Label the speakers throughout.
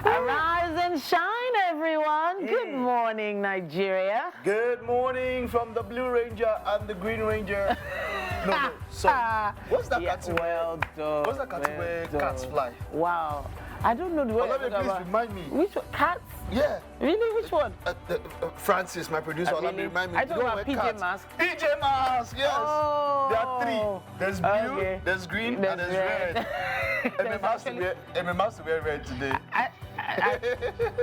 Speaker 1: Arise and shine, everyone. Good morning, Nigeria.
Speaker 2: Good morning from the Blue Ranger and the Green Ranger. No, sorry. What's that cat?
Speaker 1: Well done.
Speaker 2: What's that cat where cats fly?
Speaker 1: Wow. I don't know the word.
Speaker 2: Let me please remind me.
Speaker 1: Which one? Cats?
Speaker 2: Yeah.
Speaker 1: Really? Which one?
Speaker 2: Francis, my producer, let me remind me.
Speaker 1: I don't know about PJ Masks.
Speaker 2: PJ Masks, yes.
Speaker 1: Oh.
Speaker 2: There are three. There's blue, there's green, and there's red. And my master wear red today.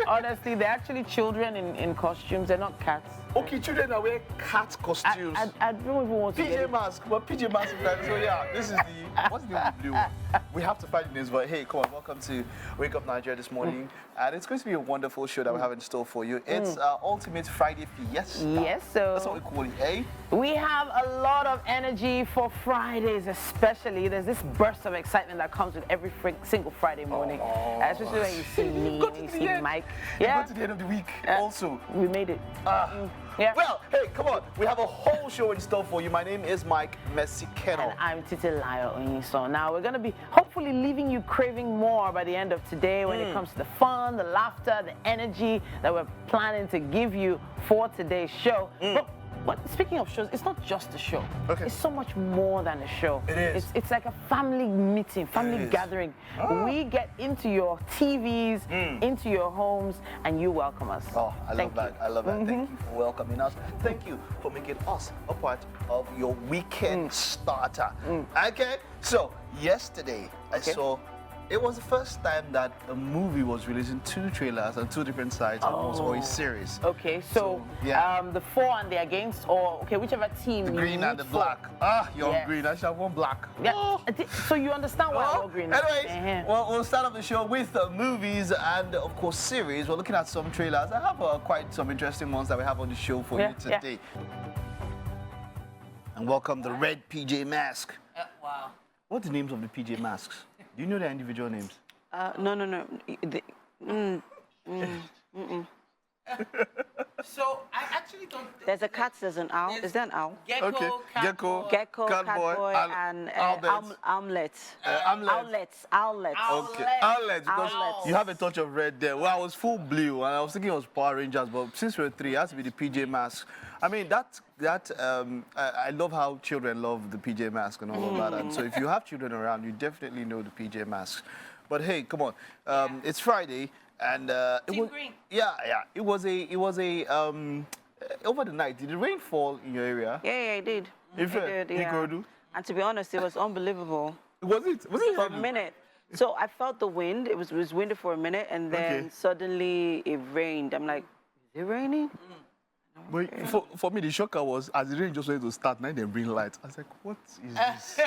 Speaker 1: Honestly, they're actually children in costumes. They're not cats.
Speaker 2: Okay, children that wear cat costumes.
Speaker 1: I don't even want to
Speaker 2: PJ Mask, but PJ Mask is like, so yeah, this is the, what's the name of the blue one? We have to find names, but hey, come on, welcome to Wake Up Nigeria this morning. And it's going to be a wonderful show that we have in store for you. It's Ultimate Friday Fiesta.
Speaker 1: Yes, so
Speaker 2: that's what we call it, eh?
Speaker 1: We have a lot of energy for Fridays, especially. There's this burst of excitement that comes with every single Friday morning. Especially when you see me, when you see Mike.
Speaker 2: Yeah. Go to the end of the week also.
Speaker 1: We made it.
Speaker 2: Yeah. Well, hey, come on. We have a whole show in store for you. My name is Mike Messikeno.
Speaker 1: And I'm Titilayo Onyiso. Now, we're going to be hopefully leaving you craving more by the end of today when it comes to the fun, the laughter, the energy that we're planning to give you for today's show. But speaking of shows, it's not just a show. Okay. It's so much more than a show.
Speaker 2: It is.
Speaker 1: It's like a family meeting, family gathering. We get into your TVs, into your homes, and you welcome us.
Speaker 2: Oh, I love that. I love that. Thank you for welcoming us. Thank you for making us a part of your weekend starter. Okay, so yesterday I saw. It was the first time that a movie was releasing 2 trailers on 2 different sites or a series.
Speaker 1: Okay, so the for and the against, or whichever team.
Speaker 2: The green and the black. You're green. I should have one black.
Speaker 1: Yeah. So you understand why you're green.
Speaker 2: Anyways, we'll start off the show with movies and of course series. We're looking at some trailers. I have quite some interesting ones that we have on the show for you today. And welcome the red PJ Mask.
Speaker 1: Wow.
Speaker 2: What's the names of the PJ Masks? Do you know their individual names?
Speaker 1: No. So I actually don't.
Speaker 3: There's a cat. There's an owl. Is there an owl?
Speaker 1: Gecko,
Speaker 2: Gecko,
Speaker 3: Catboy, and owlets. Owlets.
Speaker 2: Okay, owlets. Because you have a touch of red there. Well, I was full blue, and I was thinking it was Power Rangers, but since we're 3, it has to be the PJ Masks. I mean, I love how children love the PJ Mask and all of that. And so if you have children around, you definitely know the PJ Masks. But hey, come on, it's Friday. And it was green. It was a over the night. Did the rain fall in your area?
Speaker 3: Yeah, it did.
Speaker 2: It did, yeah.
Speaker 3: And to be honest, it was unbelievable.
Speaker 2: Was it
Speaker 3: for a minute? So I felt the wind. It was windy for a minute, and then suddenly it rained. I'm like, is it raining?
Speaker 2: But for me, the shocker was as the rain just went to start, now they bring lights. I was like, what is this?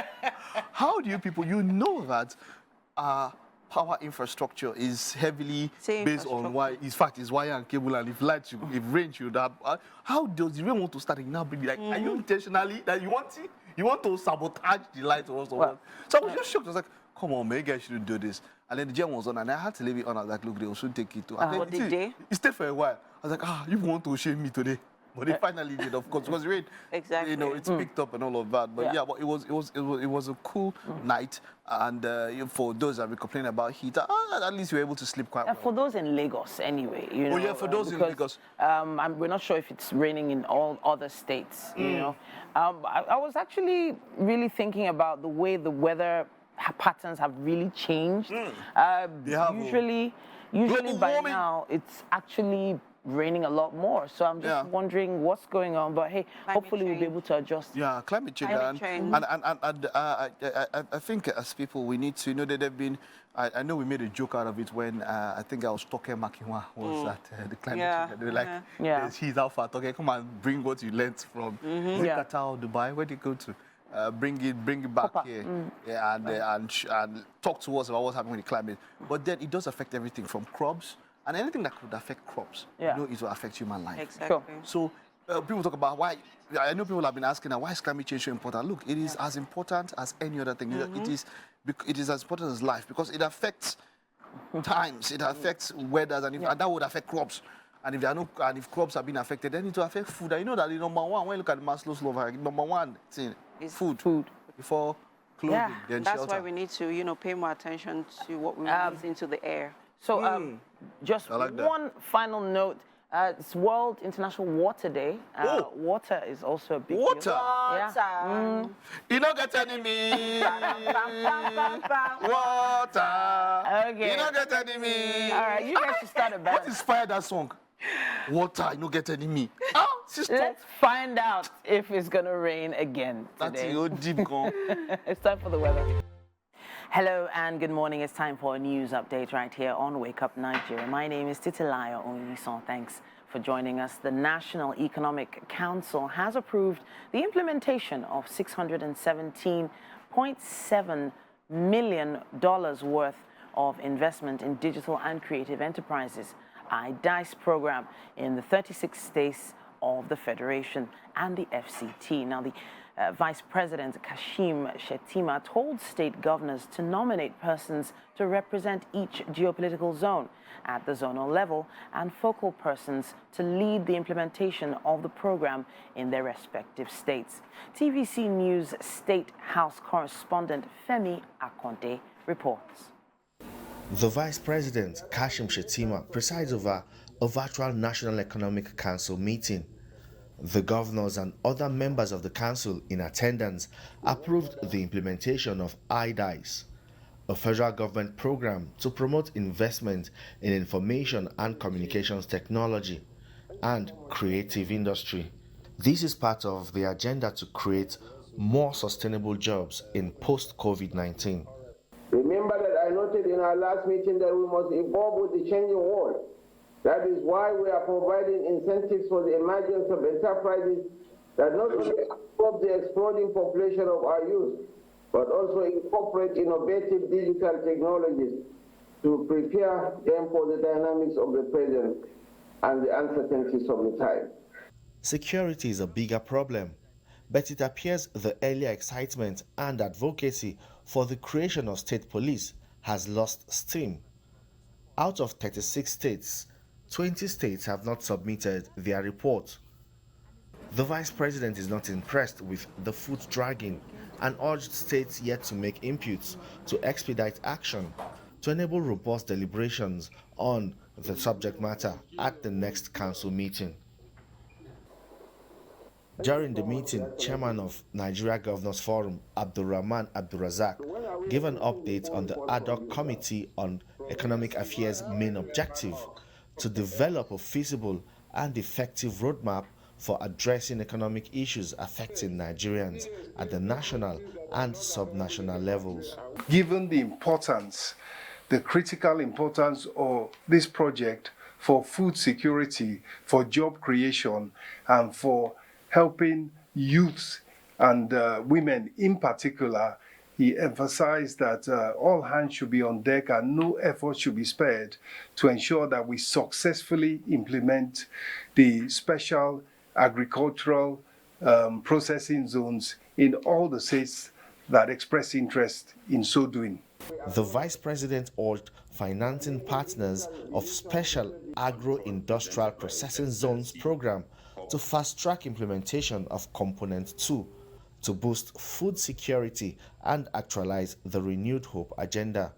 Speaker 2: How do you people? You know that. Power infrastructure is heavily based on it's wire and cable, and if rain should have. How does the rain want to start? Now, like, are you intentionally that you want to sabotage the light or what? So I was just shocked. I was like, come on, man, you guys shouldn't do this. And then the gem was on, and I had to leave it on. I was like, look, they will soon take it too.
Speaker 3: What did they?
Speaker 2: It stayed for a while. I was like, you want to shame me today? But they finally did, of course, because rain.
Speaker 3: Exactly.
Speaker 2: You know, it's picked up and all of that. But but it was a cool night, and for those that were complaining about heat, at least we were able to sleep quite well.
Speaker 1: For those in Lagos, anyway, you know.
Speaker 2: For those in Lagos.
Speaker 1: We're not sure if it's raining in all other states. You know, I was actually really thinking about the way the weather patterns have really changed. Usually by now it's actually raining a lot more, so I'm just wondering what's going on. But hey, hopefully we'll be able to adjust.
Speaker 2: Yeah, climate change. And I think as people we need to know that they've been. I know we made a joke out of it when I think I was talking Makiwa was at the climate change. They were like, he's out for talking. Come on, bring what you learnt from Qatar or Dubai. Where did you go to? Bring it back here, and talk to us about what's happening with the climate. But then it does affect everything from crops. And anything that could affect crops, you know, it will affect human life.
Speaker 3: Exactly.
Speaker 2: So people talk about why. I know people have been asking, why is climate change so important? Look, it is as important as any other thing. It is as important as life because it affects times, it affects weathers, and that would affect crops. And if crops are being affected, then it will affect food. And you know that the number one, when you look at Maslow's law of hierarchy, number one thing is food. Before clothing, then
Speaker 3: that's
Speaker 2: shelter.
Speaker 3: why we need to, pay more attention to what we release into the air.
Speaker 1: So just
Speaker 2: like that.
Speaker 1: one final note. It's World International Water Day. Water is also a big
Speaker 2: Water?
Speaker 1: deal. Yeah.
Speaker 2: You don't get enemy. Water.
Speaker 1: Okay.
Speaker 2: You don't get enemy.
Speaker 1: All right, you guys should start a band.
Speaker 2: What inspired that song? Water, you don't get enemy. Sister.
Speaker 1: Let's find out if it's going to rain again
Speaker 2: That's
Speaker 1: today.
Speaker 2: your deep gone.
Speaker 1: It's time for the weather. Hello and good morning. It's time for a news update right here on Wake Up Nigeria. My name is Titilayo Onyison. Thanks for joining us. The National Economic Council has approved the implementation of $617.7 million worth of investment in digital and creative enterprises, IDICE program, in the 36 states of the Federation and the FCT. Now, the Vice President Kashim Shettima told state governors to nominate persons to represent each geopolitical zone at the zonal level and focal persons to lead the implementation of the program in their respective states. TVC News State House correspondent Femi Akonde reports.
Speaker 4: The Vice President, Kashim Shettima, presides over a virtual National Economic Council meeting. The governors and other members of the council in attendance approved the implementation of IDICE, a federal government program to promote investment in information and communications technology and creative industry. This is part of the agenda to create more sustainable jobs in post-COVID-19.
Speaker 5: Remember that I noted in our last meeting that we must evolve with the changing world. That is why we are providing incentives for the emergence of enterprises that not only absorb the exploding population of our youth, but also incorporate innovative digital technologies to prepare them for the dynamics of the present and the uncertainties of the time.
Speaker 4: Security is a bigger problem, but it appears the earlier excitement and advocacy for the creation of state police has lost steam. Out of 36 states, 20 states have not submitted their report. The Vice President is not impressed with the foot dragging and urged states yet to make inputs to expedite action to enable robust deliberations on the subject matter at the next council meeting. During the meeting, Chairman of Nigeria Governors Forum, Abdulrahman Abdulrazak, gave an update on the ad hoc committee on economic affairs' main objective to develop a feasible and effective roadmap for addressing economic issues affecting Nigerians at the national and subnational levels.
Speaker 6: Given the importance, the critical importance of this project for food security, for job creation, and for helping youths and women in particular, he emphasized that all hands should be on deck and no effort should be spared to ensure that we successfully implement the special agricultural processing zones in all the states that express interest in so doing.
Speaker 4: The Vice President urged financing partners of Special Agro-Industrial Processing Zones program to fast-track implementation of Component 2 to boost food security and actualize the Renewed Hope agenda.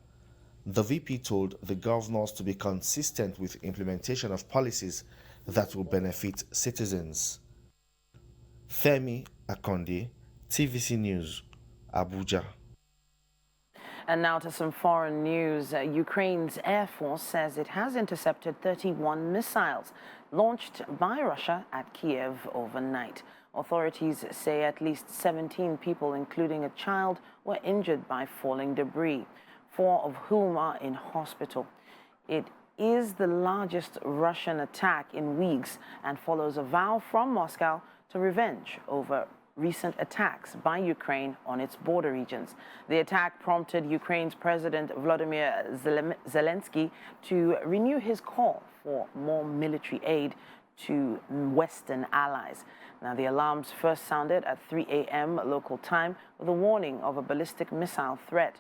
Speaker 4: The VP told the governors to be consistent with implementation of policies that will benefit citizens. Femi Akonde, TVC News, Abuja.
Speaker 1: And now to some foreign news. Ukraine's Air Force says it has intercepted 31 missiles launched by Russia at Kiev overnight. Authorities say at least 17 people, including a child, were injured by falling debris, 4 of whom are in hospital. It is the largest Russian attack in weeks and follows a vow from Moscow to revenge over recent attacks by Ukraine on its border regions. The attack prompted Ukraine's President Volodymyr Zelensky to renew his call for more military aid to Western allies. Now, the alarms first sounded at 3 a.m. local time with a warning of a ballistic missile threat.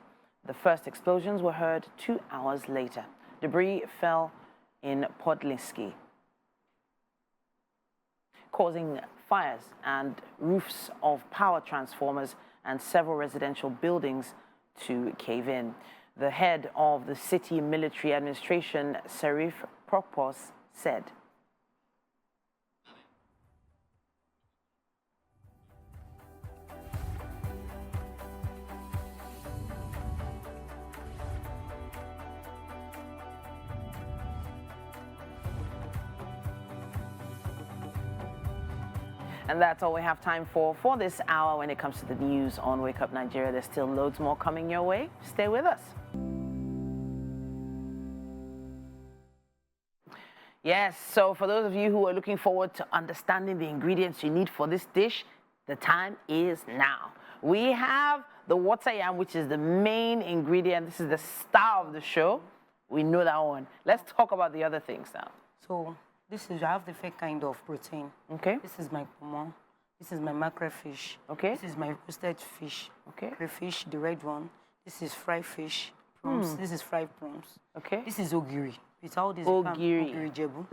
Speaker 1: The first explosions were heard 2 hours later. Debris fell in Podlisky, causing fires and roofs of power transformers and several residential buildings to cave in. the head of the City Military Administration, Serif Propos, said. And that's all we have time for this hour when it comes to the news on Wake Up Nigeria. There's still loads more coming your way. Stay with us. Yes, so for those of you who are looking forward to understanding the ingredients you need for this dish, the time is now. We have the water yam, which is the main ingredient. This is the star of the show. We know that one. Let's talk about the other things now.
Speaker 7: So this is, I have the different kind of protein.
Speaker 1: Okay.
Speaker 7: This is my pomo. This is my mackerel fish.
Speaker 1: Okay.
Speaker 7: This is my roasted fish.
Speaker 1: Okay.
Speaker 7: Crayfish, the red one. This is fried fish. Prawns. This is fried prawns.
Speaker 1: Okay.
Speaker 7: This is ogiri. It's all this.
Speaker 1: Ogiri.
Speaker 7: Ogiri jebu.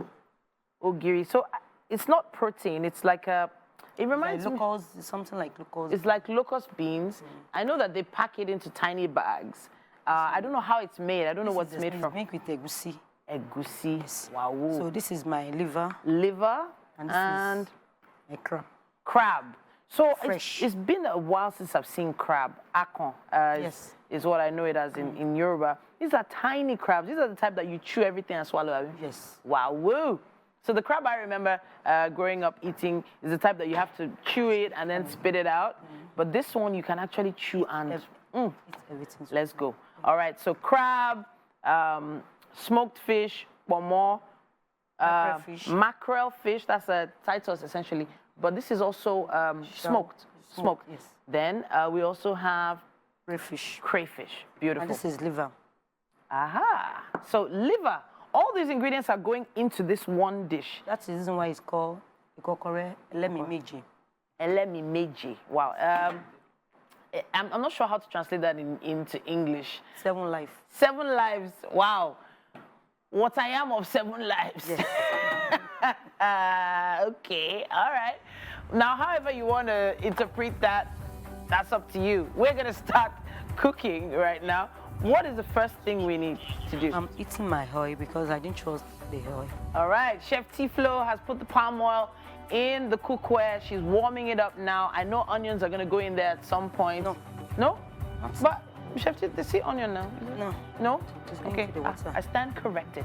Speaker 1: Ogiri. So it's not protein. It's like a. It reminds
Speaker 7: like
Speaker 1: me.
Speaker 7: locust, something like locust.
Speaker 1: It's like locust beans. I know that they pack it into tiny bags. I don't know how it's made. I don't know what's made from.
Speaker 7: Make with egusi.
Speaker 1: Egusi.
Speaker 7: Yes.
Speaker 1: Wow.
Speaker 7: So this is my liver.
Speaker 1: Liver
Speaker 7: And
Speaker 1: and
Speaker 7: this is my crab.
Speaker 1: crab. So
Speaker 7: Fresh.
Speaker 1: it's been a while since I've seen crab. Akon
Speaker 7: Yes.
Speaker 1: is what I know it as in Yoruba. These are tiny crabs. These are the type that you chew everything and swallow. Abi?
Speaker 7: Yes.
Speaker 1: Wow. Woo. So the crab I remember growing up eating is the type that you have to chew it and then spit it out. But this one you can actually chew and
Speaker 7: It's everything.
Speaker 1: let's go. All right. So crab, smoked fish, pomo,
Speaker 7: Mackerel fish.
Speaker 1: mackerel fish. That's a Titus essentially. But this is also smoked. Smoked.
Speaker 7: Yes.
Speaker 1: Then we also have
Speaker 7: Crayfish.
Speaker 1: crayfish. Beautiful.
Speaker 7: And this is liver.
Speaker 1: Aha. So liver. All these ingredients are going into this one dish.
Speaker 7: That's the reason why it's called ikokore elemimeji.
Speaker 1: Elemi meji. Wow. I'm not sure how to translate that into English.
Speaker 7: 7 life.
Speaker 1: 7 lives. Wow. What I am of 7 lives.
Speaker 7: Yes.
Speaker 1: Okay. All right. Now, however you want to interpret that, that's up to you. We're going to start cooking right now. What is the first thing we need to do?
Speaker 7: I'm eating my oil because I didn't trust the oil.
Speaker 1: All right, Chef Tiflo has put the palm oil in the cookware. She's warming it up now. I know onions are going to go in there at some point.
Speaker 7: No.
Speaker 1: No? But, Chef Tiflo, they see onion now.
Speaker 7: No.
Speaker 1: No?
Speaker 7: Just going
Speaker 1: Okay,
Speaker 7: to the water.
Speaker 1: I stand corrected.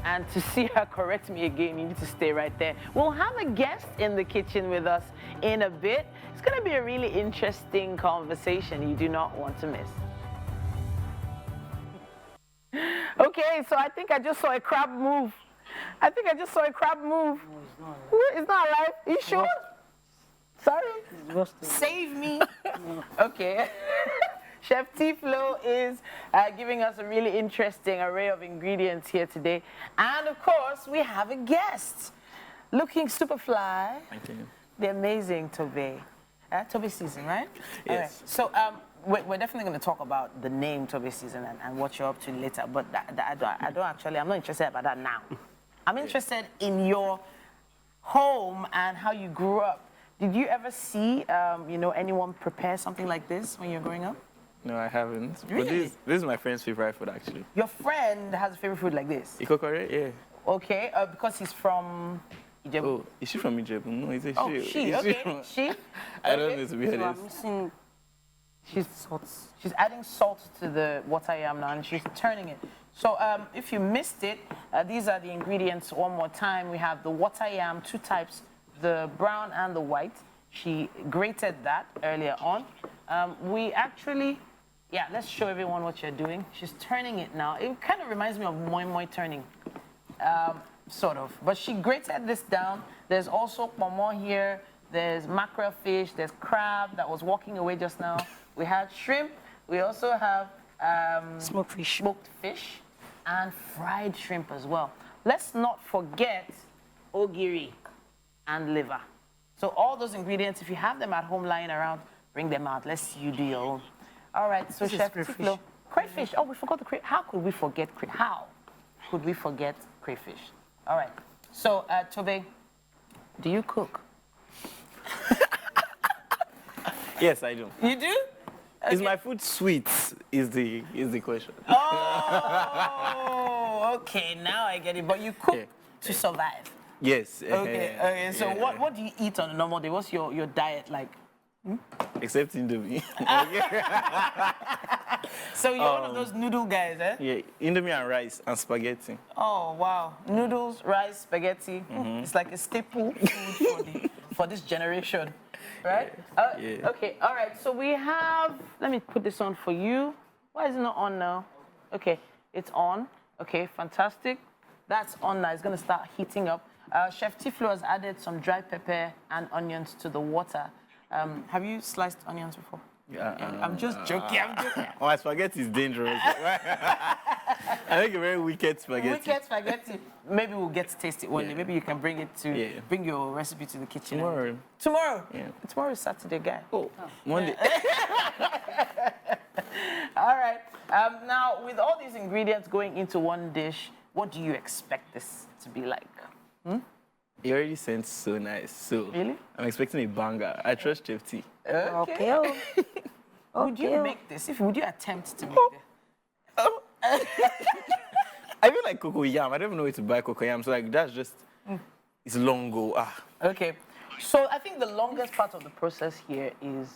Speaker 1: And to see her correct me again, you need to stay right there. We'll have a guest in the kitchen with us in a bit. It's going to be a really interesting conversation you do not want to miss. Okay, so I think I just saw a crab move. I think I just saw a crab move.
Speaker 7: No,
Speaker 1: It's not alive. You sure? Sorry?
Speaker 7: it's roasted.
Speaker 1: Save me. Okay. Chef Tiflo is giving us a really interesting array of ingredients here today. And of course, we have a guest. Looking super fly.
Speaker 8: Thank you.
Speaker 1: The amazing Tobe. Tobe season, right?
Speaker 8: Yes.
Speaker 1: All right. So we're definitely going to talk about the name Tobe season and what you're up to later. But I'm not interested about that now. I'm interested in your home and how you grew up. Did you ever see, anyone prepare something like this when you were growing up?
Speaker 8: No, I haven't.
Speaker 1: Really?
Speaker 8: But this is my friend's favorite food, actually.
Speaker 1: Your friend has a favorite food like this?
Speaker 8: Ikokore? Yeah.
Speaker 1: Okay, because he's from Ijebu.
Speaker 8: Oh, is she from Ijebu? No, it's a she.
Speaker 1: Oh, she,
Speaker 8: Is
Speaker 1: okay.
Speaker 8: from-
Speaker 1: She?
Speaker 8: I don't
Speaker 1: Okay.
Speaker 8: know to be
Speaker 7: So I'm
Speaker 8: honest.
Speaker 7: missing
Speaker 1: She's
Speaker 7: salt.
Speaker 1: She's adding salt to the water yam now, and she's turning it. So if you missed it, these are the ingredients one more time. We have the water yam, 2 types, the brown and the white. She grated that earlier on. We actually, let's show everyone what you're doing. She's turning it now. It kind of reminds me of moi moi turning, sort of. But she grated this down. There's also pomo here. There's mackerel fish. There's crab that was walking away just now. We had shrimp. We also have
Speaker 7: Smoked fish.
Speaker 1: smoked fish and fried shrimp as well. Let's not forget ogiri and liver. So all those ingredients, if you have them at home lying around, bring them out. Let's see you do your own. All right, so
Speaker 7: This is
Speaker 1: Chef
Speaker 7: crayfish.
Speaker 1: Tiflo. Crayfish. Oh, we forgot the crayfish. How could we forget crayfish? All right. So, Tobe, do you cook?
Speaker 8: Yes, I do.
Speaker 1: You do?
Speaker 8: Is my food sweet? Is the question.
Speaker 1: Oh, Oh, okay, now I get it. But you cook to survive.
Speaker 8: Yes.
Speaker 1: Okay. So what do you eat on a normal day? What's your diet like?
Speaker 8: Except Indomie.
Speaker 1: So you're one of those noodle guys, eh?
Speaker 8: Yeah, Indomie and rice and spaghetti.
Speaker 1: Oh wow, noodles, rice, spaghetti. It's like a staple food for this generation, right?
Speaker 8: Yeah.
Speaker 1: Okay, all right. So we have. Let me put this on for you. Why is it not on now? Okay, it's on. Okay, fantastic. That's on now. It's gonna start heating up. Chef Tiflo has added some dry pepper and onions to the water. Have you sliced onions before?
Speaker 8: Yeah.
Speaker 1: I'm just joking.
Speaker 8: My spaghetti is dangerous. I make a very wicked spaghetti.
Speaker 1: Wicked spaghetti. Maybe we'll get to taste it one day. Maybe you can bring it to bring your recipe to the kitchen.
Speaker 8: Tomorrow.
Speaker 1: Tomorrow?
Speaker 8: Yeah.
Speaker 1: Tomorrow is Saturday, guy.
Speaker 8: Oh, Monday.
Speaker 1: All right. Now, with all these ingredients going into one dish, what do you expect this to be like?
Speaker 8: It already sounds so nice. So
Speaker 1: Really?
Speaker 8: I'm expecting a banger. I trust Chef T.
Speaker 1: Okay. Would you make this? Would you attempt to make this?
Speaker 8: I feel like cocoyam. I don't even know where to buy cocoyam. So like that's just it's long go.
Speaker 1: Okay. So I think the longest part of the process here is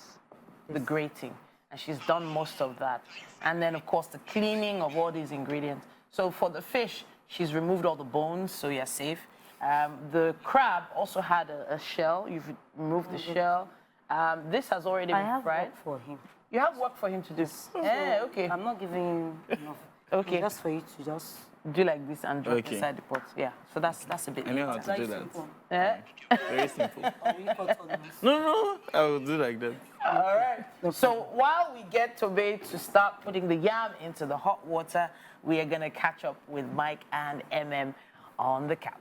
Speaker 1: the grating. And she's done most of that. And then, of course, the cleaning of all these ingredients. So for the fish, she's removed all the bones, so you're safe. The crab also had a shell. You've removed the shell. This has already been fried.
Speaker 7: I have work for him.
Speaker 1: You have work for him to do. Yeah, okay.
Speaker 7: I'm not giving him enough.
Speaker 1: Okay.
Speaker 7: Just for you to just
Speaker 1: Do like this and drop inside the pot. Yeah. So that's a bit.
Speaker 8: I know how to do that.
Speaker 7: simple.
Speaker 1: Yeah.
Speaker 8: Very simple.
Speaker 7: Or you cut on this.
Speaker 8: No, I will do like that.
Speaker 1: All right. So while we get Tobe to start putting the yam into the hot water, we are going to catch up with Mike and MM on the couch.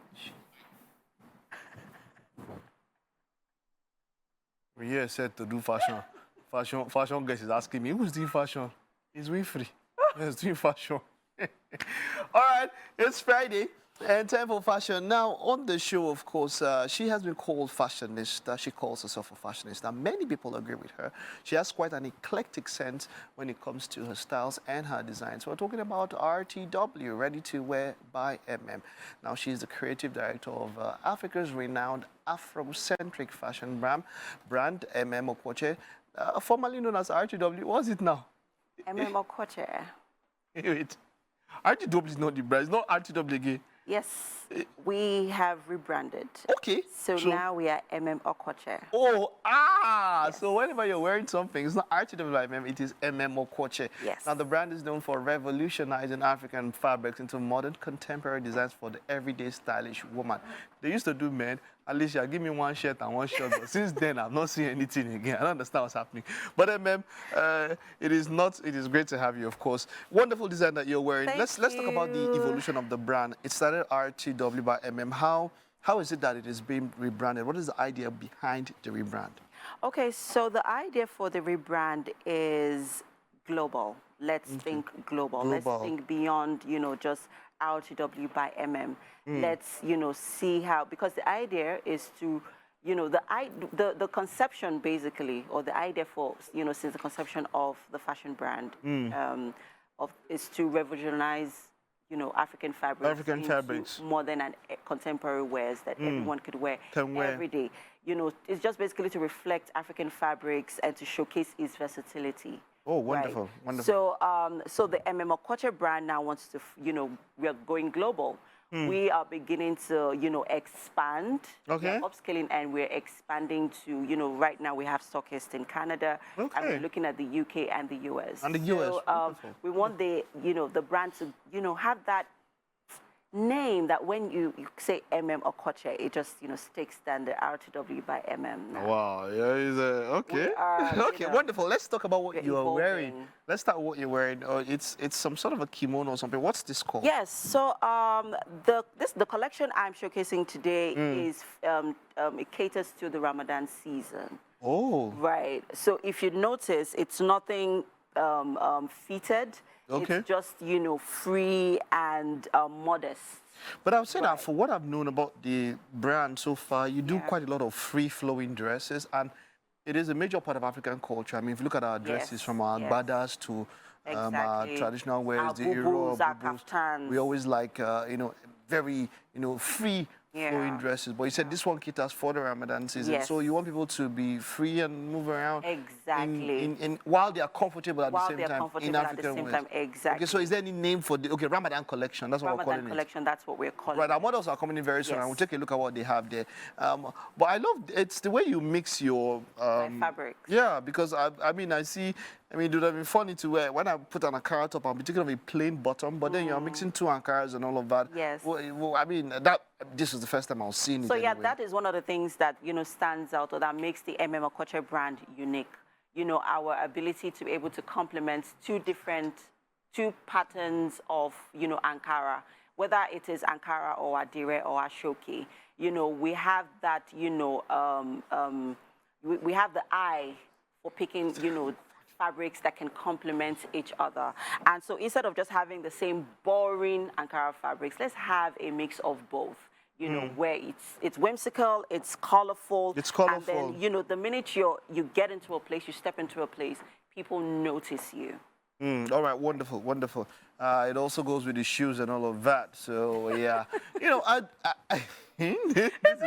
Speaker 2: We here said to do fashion. Fashion guys is asking me, who's doing fashion? It's Winfrey. Who's doing fashion? All right, it's Friday and time for fashion. Now, on the show, of course, she has been called fashionista. She calls herself a fashionista. Many people agree with her. She has quite an eclectic sense when it comes to her styles and her designs. We're talking about RTW, Ready to Wear by MM. Now, she's the creative director of Africa's renowned Afrocentric fashion brand MM Okwoche, formerly known as RTW. What's it now?
Speaker 3: MM Okwoche.
Speaker 2: Wait. RTW is not the brand. It's not RTW again.
Speaker 3: Yes, we have rebranded.
Speaker 2: Okay.
Speaker 3: So now we are MM Okwoche.
Speaker 2: Oh, yes. So whenever you're wearing something, it's not RTW by MM, it is MM Okwoche.
Speaker 3: Yes.
Speaker 2: Now, the brand is known for revolutionizing African fabrics into modern contemporary designs for the everyday stylish woman. They used to do men. Alicia, give me one shirt and one short. But since then, I've not seen anything again. I don't understand what's happening. But MM, it is great to have you, of course. Wonderful design that you're wearing. Let's talk about the evolution of the brand. It started RTW by MM. How is it that it is being rebranded? What is the idea behind the rebrand?
Speaker 3: Okay, so the idea for the rebrand is global. Let's think global. Let's think beyond, just RTW by MM. Let's, see how, because the idea is to, the conception basically, or the idea for, since the conception of the fashion brand is to revolutionize, African fabrics.
Speaker 2: fabrics.
Speaker 3: Modern and contemporary wears that everyone could wear every day. It's just basically to reflect African fabrics and to showcase its versatility.
Speaker 2: Oh, wonderful,
Speaker 3: right?
Speaker 2: wonderful.
Speaker 3: So the MM Okwoche brand now wants to, we are going global. We are beginning to, expand.
Speaker 2: Okay.
Speaker 3: We're upscaling and we're expanding to, right now we have stockists in Canada.
Speaker 2: Okay.
Speaker 3: And we're looking at the UK and the US.
Speaker 2: And the US.
Speaker 3: So we want the, the brand to, have that name that when you say MM Okwoche, it just, sticks down the RTW by MM now.
Speaker 2: Wow, yeah, okay. Okay, wonderful. Let's talk about what you are wearing. Let's start with what you're wearing. Oh, it's some sort of a kimono or something. What's this called?
Speaker 3: Yes, so the collection I'm showcasing today is it caters to the Ramadan season.
Speaker 2: Oh.
Speaker 3: Right. So if you notice, it's nothing fitted.
Speaker 2: Okay.
Speaker 3: It's just, free and modest.
Speaker 2: But I would say that for what I've known about the brand so far, you do quite a lot of free-flowing dresses, and it is a major part of African culture. I mean, if you look at our dresses, from our agbadas to
Speaker 3: Exactly.
Speaker 2: Traditional wears,
Speaker 3: Our
Speaker 2: the
Speaker 3: bubus, our
Speaker 2: bubus.
Speaker 3: kaftans.
Speaker 2: We always like, very, free flowing dresses. But you said this one caters for the Ramadan season.
Speaker 3: Yes.
Speaker 2: So you want people to be free and move around.
Speaker 3: Exactly.
Speaker 2: While they are comfortable at the
Speaker 3: While
Speaker 2: same
Speaker 3: they're
Speaker 2: time.
Speaker 3: comfortable
Speaker 2: In
Speaker 3: at the
Speaker 2: African
Speaker 3: same
Speaker 2: ways.
Speaker 3: time, exactly.
Speaker 2: Okay, so is there any name for the Ramadan collection? That's what we're calling
Speaker 3: Ramadan
Speaker 2: it.
Speaker 3: collection, that's what we're calling
Speaker 2: Right,
Speaker 3: it.
Speaker 2: our models are coming in very soon,
Speaker 3: Yes.
Speaker 2: and we'll take a look at what they have there. But I love it's the way you mix your
Speaker 3: fabrics.
Speaker 2: Yeah, because I mean it would have been funny to wear when I put on a Ankara top. I'm thinking of a plain bottom, but then you're mixing two Ankaras and all of that.
Speaker 3: Yes.
Speaker 2: Well, I mean this is the first time I was seeing it.
Speaker 3: So yeah,
Speaker 2: anyway.
Speaker 3: that is one of the things that stands out or that makes the Okoche brand unique. Our ability to be able to complement two patterns of Ankara, whether it is Ankara or Adire or Ashoki. We have that we have the eye for picking fabrics that can complement each other. And so instead of just having the same boring Ankara fabrics, let's have a mix of both. Where it's whimsical, it's colorful.
Speaker 2: It's colorful.
Speaker 3: And then, the minute you get into a place, you step into a place, people notice you.
Speaker 2: All right, wonderful, wonderful. It also goes with the shoes and all of that. So yeah, this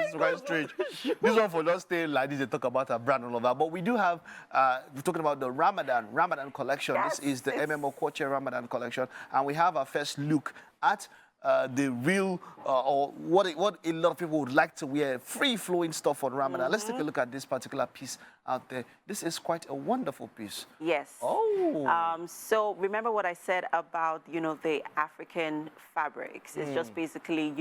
Speaker 2: is quite strange. This one for just staying like this, they talk about a brand and all of that. But we do have, we're talking about the Ramadan collection.
Speaker 3: Yes,
Speaker 2: this is the Okoche Ramadan collection, and we have our first look at the real, or what a lot of people would like to wear, free-flowing stuff on Ramadan. Let's take a look at this particular piece out there. This is quite a wonderful piece.
Speaker 3: Yes.
Speaker 2: Oh.
Speaker 3: So remember what I said about, the African fabrics. It's just basically,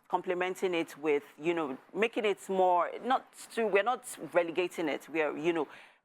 Speaker 3: complementing it with, making it more, we're not relegating it. We are,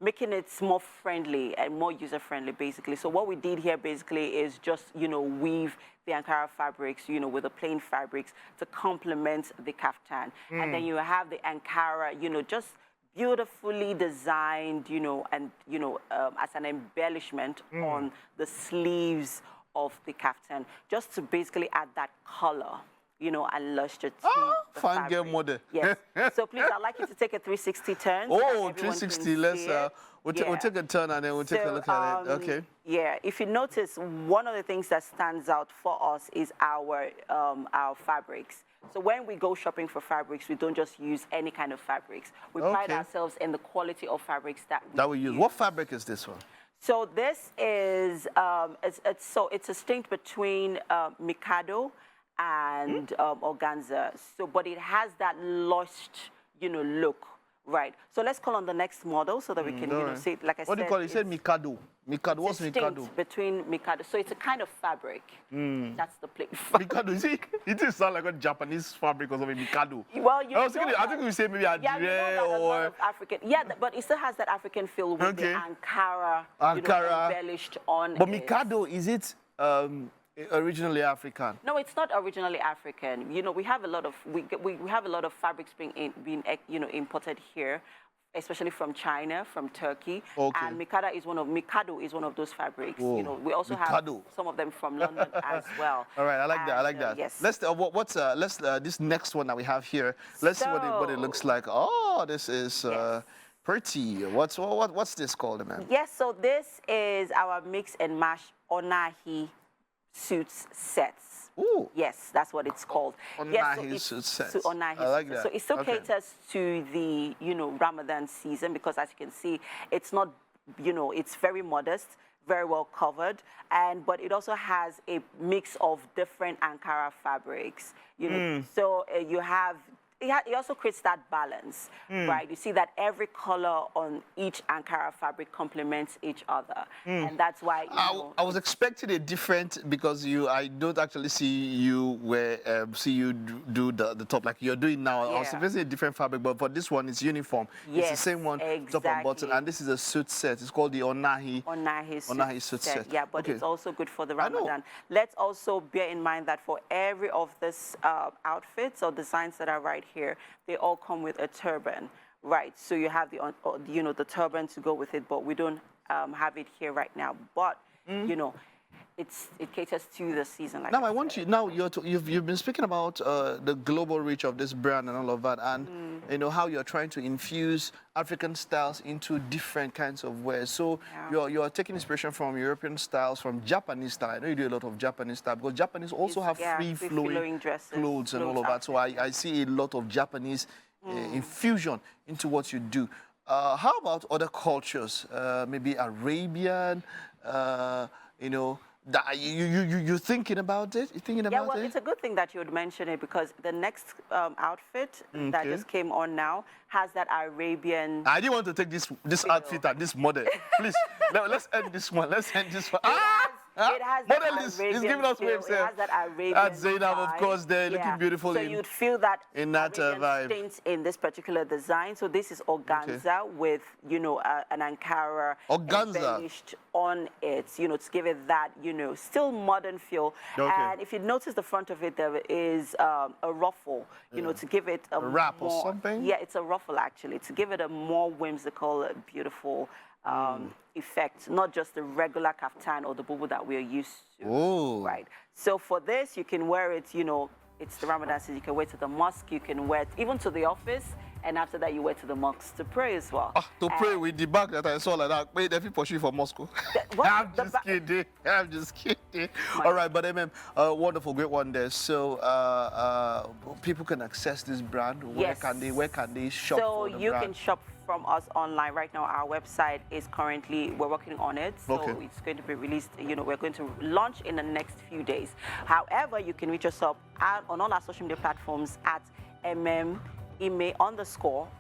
Speaker 3: making it more friendly and more user-friendly, basically. So what we did here, basically, is just, weave the Ankara fabrics, with the plain fabrics to complement the kaftan. And then you have the Ankara, just beautifully designed, and, as an embellishment on the sleeves of the kaftan, just to basically add that color, and luster to the
Speaker 2: fine girl
Speaker 3: fabric.
Speaker 2: model.
Speaker 3: Yes. So please, I'd like you to take a 360 turn. So
Speaker 2: Oh, 360. Let's we'll take a turn and then we'll take a look at it. Okay.
Speaker 3: Yeah. If you notice, one of the things that stands out for us is our fabrics. So when we go shopping for fabrics, we don't just use any kind of fabrics. We pride ourselves in the quality of fabrics that we use.
Speaker 2: What fabric is this one?
Speaker 3: So this is it's a stint between Mikado and organza. So, but it has that lushed, look, right? So let's call on the next model so that we can, see. Like I said,
Speaker 2: what do you call it? You said Mikado. Mikado. What's Mikado?
Speaker 3: Between Mikado. So it's a kind of fabric. That's the place.
Speaker 2: Mikado. See, it does sound like a Japanese fabric or something. Mikado.
Speaker 3: Well,
Speaker 2: I think we say maybe Adire or
Speaker 3: African. Yeah, but it still has that African feel with the Ankara, embellished on.
Speaker 2: But Mikado, is it originally African?
Speaker 3: No, it's not originally African. We have a lot of we have a lot of fabrics being imported here, especially from China, from Turkey.
Speaker 2: Okay.
Speaker 3: And Mikado is one of those fabrics.
Speaker 2: Whoa.
Speaker 3: We also have some of them from London as well.
Speaker 2: All right, I like that. I like that.
Speaker 3: Yes.
Speaker 2: Let's this next one that we have here. Let's see what it looks like. Oh, this is pretty. What's this called, man?
Speaker 3: Yes. So this is our mix and match Onahi suits sets.
Speaker 2: Ooh.
Speaker 3: Yes, that's what it's called.
Speaker 2: Onahi suit sets.
Speaker 3: Onahi
Speaker 2: I like that.
Speaker 3: So it still caters to the, Ramadan season, because as you can see, it's not, it's very modest, very well covered, but it also has a mix of different Ankara fabrics. So you have. It also creates that balance, right? You see that every color on each Ankara fabric complements each other, and that's why.
Speaker 2: I was expecting a different, because I don't actually see you do the top like you're doing now. I was expecting a different fabric, but for this one, it's uniform.
Speaker 3: Yes,
Speaker 2: it's the same one, top and bottom, and this is a suit set. It's called the Onahi suit set.
Speaker 3: Yeah, but it's also good for the Ramadan. Let's also bear in mind that for every of these outfits or designs that are right here, they all come with a turban, right? So you have the turban to go with it, but we don't have it here right now. But it caters to the season. Like
Speaker 2: now I want you. Now you've been speaking about the global reach of this brand and all of that, and you know, how you're trying to infuse African styles into different kinds of wear. So you're taking inspiration from European styles, from Japanese style. I know you do a lot of Japanese style, because Japanese also have free-flowing clothes and all of that. So I see a lot of Japanese infusion into what you do. How about other cultures? Maybe Arabian, you know, you're thinking about it? You're thinking about it?
Speaker 3: Yeah, well, it's a good thing that you would mention it, because the next outfit that just came on now has that Arabian...
Speaker 2: I didn't want to take this outfit and this model. Please, let's end this one. Let's end this one.
Speaker 3: It has that Arabian
Speaker 2: giving us
Speaker 3: feel. It has that Arabian
Speaker 2: That's Zainab, of
Speaker 3: vibe.
Speaker 2: course, they're looking beautiful.
Speaker 3: So you'd feel that
Speaker 2: in that vibe.
Speaker 3: Stains in this particular design. So this is organza with, you know, an Ankara embellished on it, you know, to give it that, you know, still modern feel. And if you notice the front of it, there is a ruffle, you know, to give it a
Speaker 2: wrap or something?
Speaker 3: Yeah, it's a ruffle, actually, to give it a more whimsical, beautiful effect, not just the regular kaftan or the bubu that we're used to. Right. So for this, you can wear it, you know, it's the Ramadan season, you can wear it to the mosque, you can wear it even to the office, and after that you wear to the mosque to pray as well.
Speaker 2: To pray with the bag that I saw like that. Wait, if you pursue for Moscow. I'm just kidding. I'm just kidding. All right, but wonderful, great one there. So people can access this brand. Where can they shop?
Speaker 3: So you can shop from us online right now. Our website is currently, we're working on it, so it's going to be released, you know, we're going to launch in the next few days. However, you can reach us up on all our social media platforms at @ime_,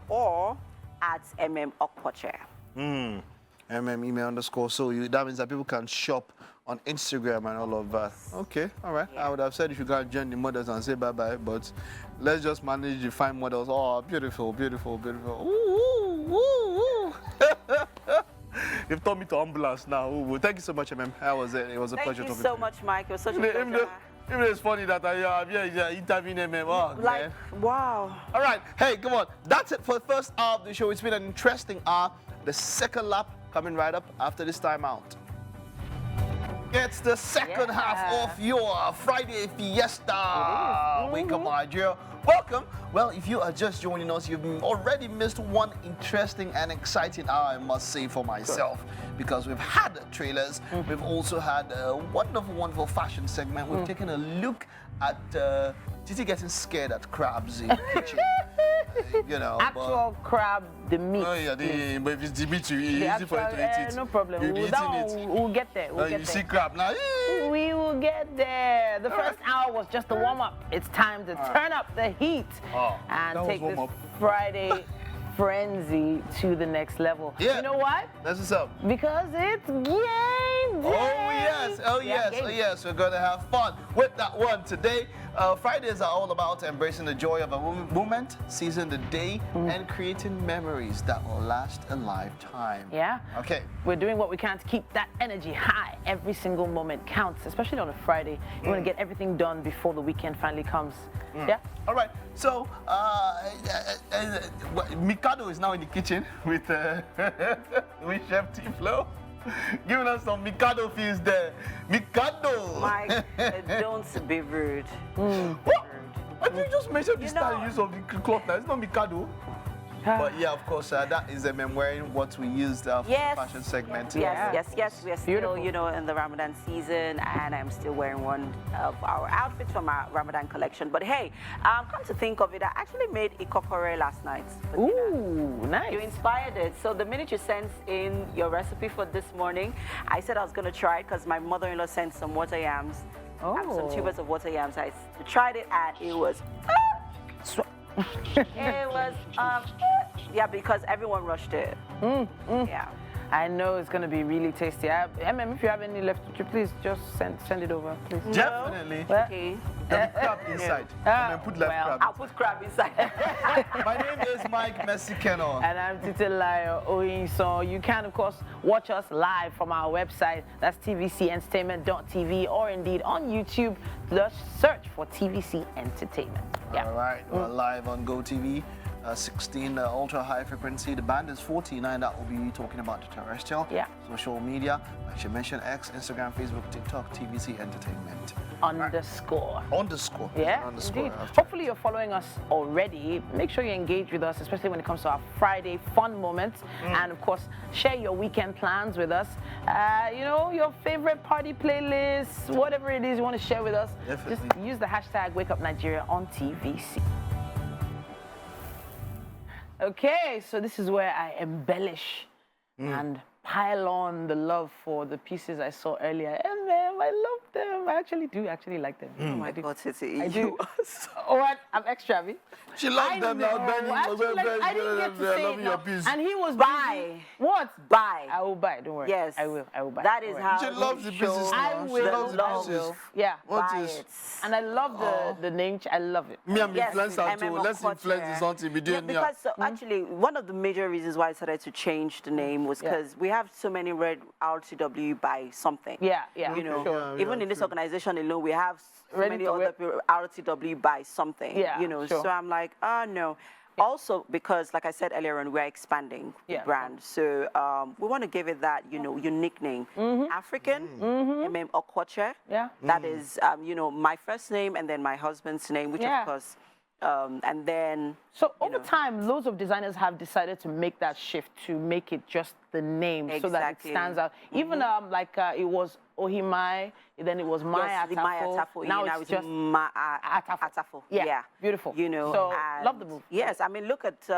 Speaker 3: or at @okpoche.
Speaker 2: @ime_. So that means that people can shop on Instagram and all of that. Okay, all right. I would have said if you got to join the models and say bye-bye, but let's just manage to find models. Oh, beautiful, beautiful, beautiful. Ooh, ooh, ooh. You've taught me to ambulance now. Ooh, thank you so much, MM. It was a pleasure talking to you.
Speaker 3: Thank you so much, Mike. It was such a pleasure.
Speaker 2: Even it's funny that I'm interviewing MM. Oh,
Speaker 3: like, wow.
Speaker 2: All right. Hey, come on. That's it for the first hour of the show. It's been an interesting hour. The second lap coming right up after this time out. It's the second half of your Friday Fiesta. Wake Up Nigeria. Welcome. Well, if you are just joining us, you've already missed one interesting and exciting hour, I must say, for myself. Because we've had trailers. We've also had a wonderful, wonderful fashion segment. We've taken a look at Titi getting scared at crabs in the kitchen. You know,
Speaker 1: actual crab, the meat.
Speaker 2: Oh yeah, but if it's the meat, it's easy for you to eat it.
Speaker 1: No problem. We'll get there.
Speaker 2: You see crab now.
Speaker 1: We will get there. The first hour was just the warm-up. It's time to turn up the heat and take this Friday frenzy to the next level.
Speaker 2: Yeah.
Speaker 1: You know what?
Speaker 2: That's what's up.
Speaker 1: Because it's game day.
Speaker 2: Oh yes. We're gonna have fun with that one today. Fridays are all about embracing the joy of a moment, seizing the day, and creating memories that will last a lifetime.
Speaker 1: Yeah.
Speaker 2: Okay.
Speaker 1: We're doing what we can to keep that energy high. Every single moment counts, especially on a Friday. You want to get everything done before the weekend finally comes. Yeah.
Speaker 2: All right. So, Mikado is now in the kitchen with Chef T-Flow, giving us some Mikado feels there. Mikado!
Speaker 3: Mike, don't be rude.
Speaker 2: What? I think you just mentioned the style use of the cloth now. It's not Mikado. But yeah, of course, that is I'm wearing what we used for the fashion segment.
Speaker 3: Yes. We're still, you know, in the Ramadan season, and I'm still wearing one of our outfits from our Ramadan collection. But hey, come to think of it, I actually made ikokore last night.
Speaker 1: Ooh, nice.
Speaker 3: You inspired it. So the minute you sent in your recipe for this morning, I said I was going to try it because my mother-in-law sent some water yams. Some tubers of water yams. I tried it, and it was... It was, because everyone rushed it. Yeah.
Speaker 1: I know it's going to be really tasty. If you have any left, please just send it over, please.
Speaker 2: Definitely.
Speaker 3: Okay.
Speaker 2: There'll be crab inside. And then put crab.
Speaker 3: I'll put crab inside.
Speaker 2: My name is Mike Messikeno.
Speaker 1: And I'm Titilayo Oyinso. You can, of course, watch us live from our website. That's tvcentertainment.tv, or indeed on YouTube. Just search for TVC Entertainment.
Speaker 2: Yeah. All right. We're live on GOTV. 16 ultra high frequency. The band is 49. That will be talking about the terrestrial.
Speaker 1: Yeah.
Speaker 2: Social media, like she mentioned, X, Instagram, Facebook, TikTok, TVC Entertainment.
Speaker 1: Underscore.
Speaker 2: Underscore.
Speaker 1: Yeah,
Speaker 2: Underscore.
Speaker 1: indeed. Hopefully you're following us already. Make sure you engage with us, especially when it comes to our Friday fun moments. And of course, share your weekend plans with us. You know, your favorite party playlists, whatever it is you want to share with us.
Speaker 2: Definitely.
Speaker 1: Just use the hashtag WakeUpNigeria on TVC. Okay, so this is where I embellish and pile on the love for the pieces I saw earlier. And man, I love them. I actually like them.
Speaker 3: Oh my God, Titi.
Speaker 1: I do. What? I'm extra, Abby.
Speaker 2: She loves them now, Benny.
Speaker 1: I didn't get to say it
Speaker 2: your
Speaker 1: now.
Speaker 2: piece.
Speaker 1: And he was
Speaker 3: Buy.
Speaker 1: busy. What?
Speaker 3: Buy.
Speaker 1: I will buy. Don't worry.
Speaker 3: Yes.
Speaker 1: I will buy.
Speaker 3: That
Speaker 1: Don't
Speaker 3: is
Speaker 1: worry.
Speaker 3: how
Speaker 2: She loves the
Speaker 3: we
Speaker 2: pieces
Speaker 3: show
Speaker 2: now.
Speaker 1: I
Speaker 2: She
Speaker 1: will.
Speaker 2: loves the
Speaker 1: I
Speaker 2: pieces.
Speaker 1: will. Yeah.
Speaker 2: What
Speaker 3: buy
Speaker 2: is?
Speaker 3: it.
Speaker 1: And I love the name. I love it.
Speaker 2: Me and
Speaker 3: Yes,
Speaker 2: influencer too.
Speaker 3: MM
Speaker 2: Let's influence
Speaker 3: culture.
Speaker 2: this something we
Speaker 3: Yeah,
Speaker 2: doing here.
Speaker 3: because actually, one of the major reasons why I decided to change the name was because we have so many read RTW by something.
Speaker 1: Yeah.
Speaker 3: You know,
Speaker 1: Sure.
Speaker 3: even in this organization alone, we have so
Speaker 1: Ready
Speaker 3: many
Speaker 1: to
Speaker 3: other people RTW by something.
Speaker 1: Yeah,
Speaker 3: You know,
Speaker 1: sure.
Speaker 3: so I'm like, no. Also, because like I said earlier on, we're expanding the brand. So we want to give it that, you know, unique name. African, MM Okoche.
Speaker 1: Yeah.
Speaker 3: That is, you know, my first name and then my husband's name, which
Speaker 1: Yeah.
Speaker 3: of course, and then...
Speaker 1: So over time, loads of designers have decided to make that shift to make it just the name so that it
Speaker 3: Exactly.
Speaker 1: stands out. Even it was Ohimai, then it was Maya
Speaker 3: Yes, Maya
Speaker 1: Atafo.
Speaker 3: Atafo.
Speaker 1: Now
Speaker 3: Now
Speaker 1: it's just
Speaker 3: Atafo. Atafo.
Speaker 1: Yeah, beautiful.
Speaker 3: You know,
Speaker 1: So,
Speaker 3: and
Speaker 1: love the move.
Speaker 3: Yes, I mean, look at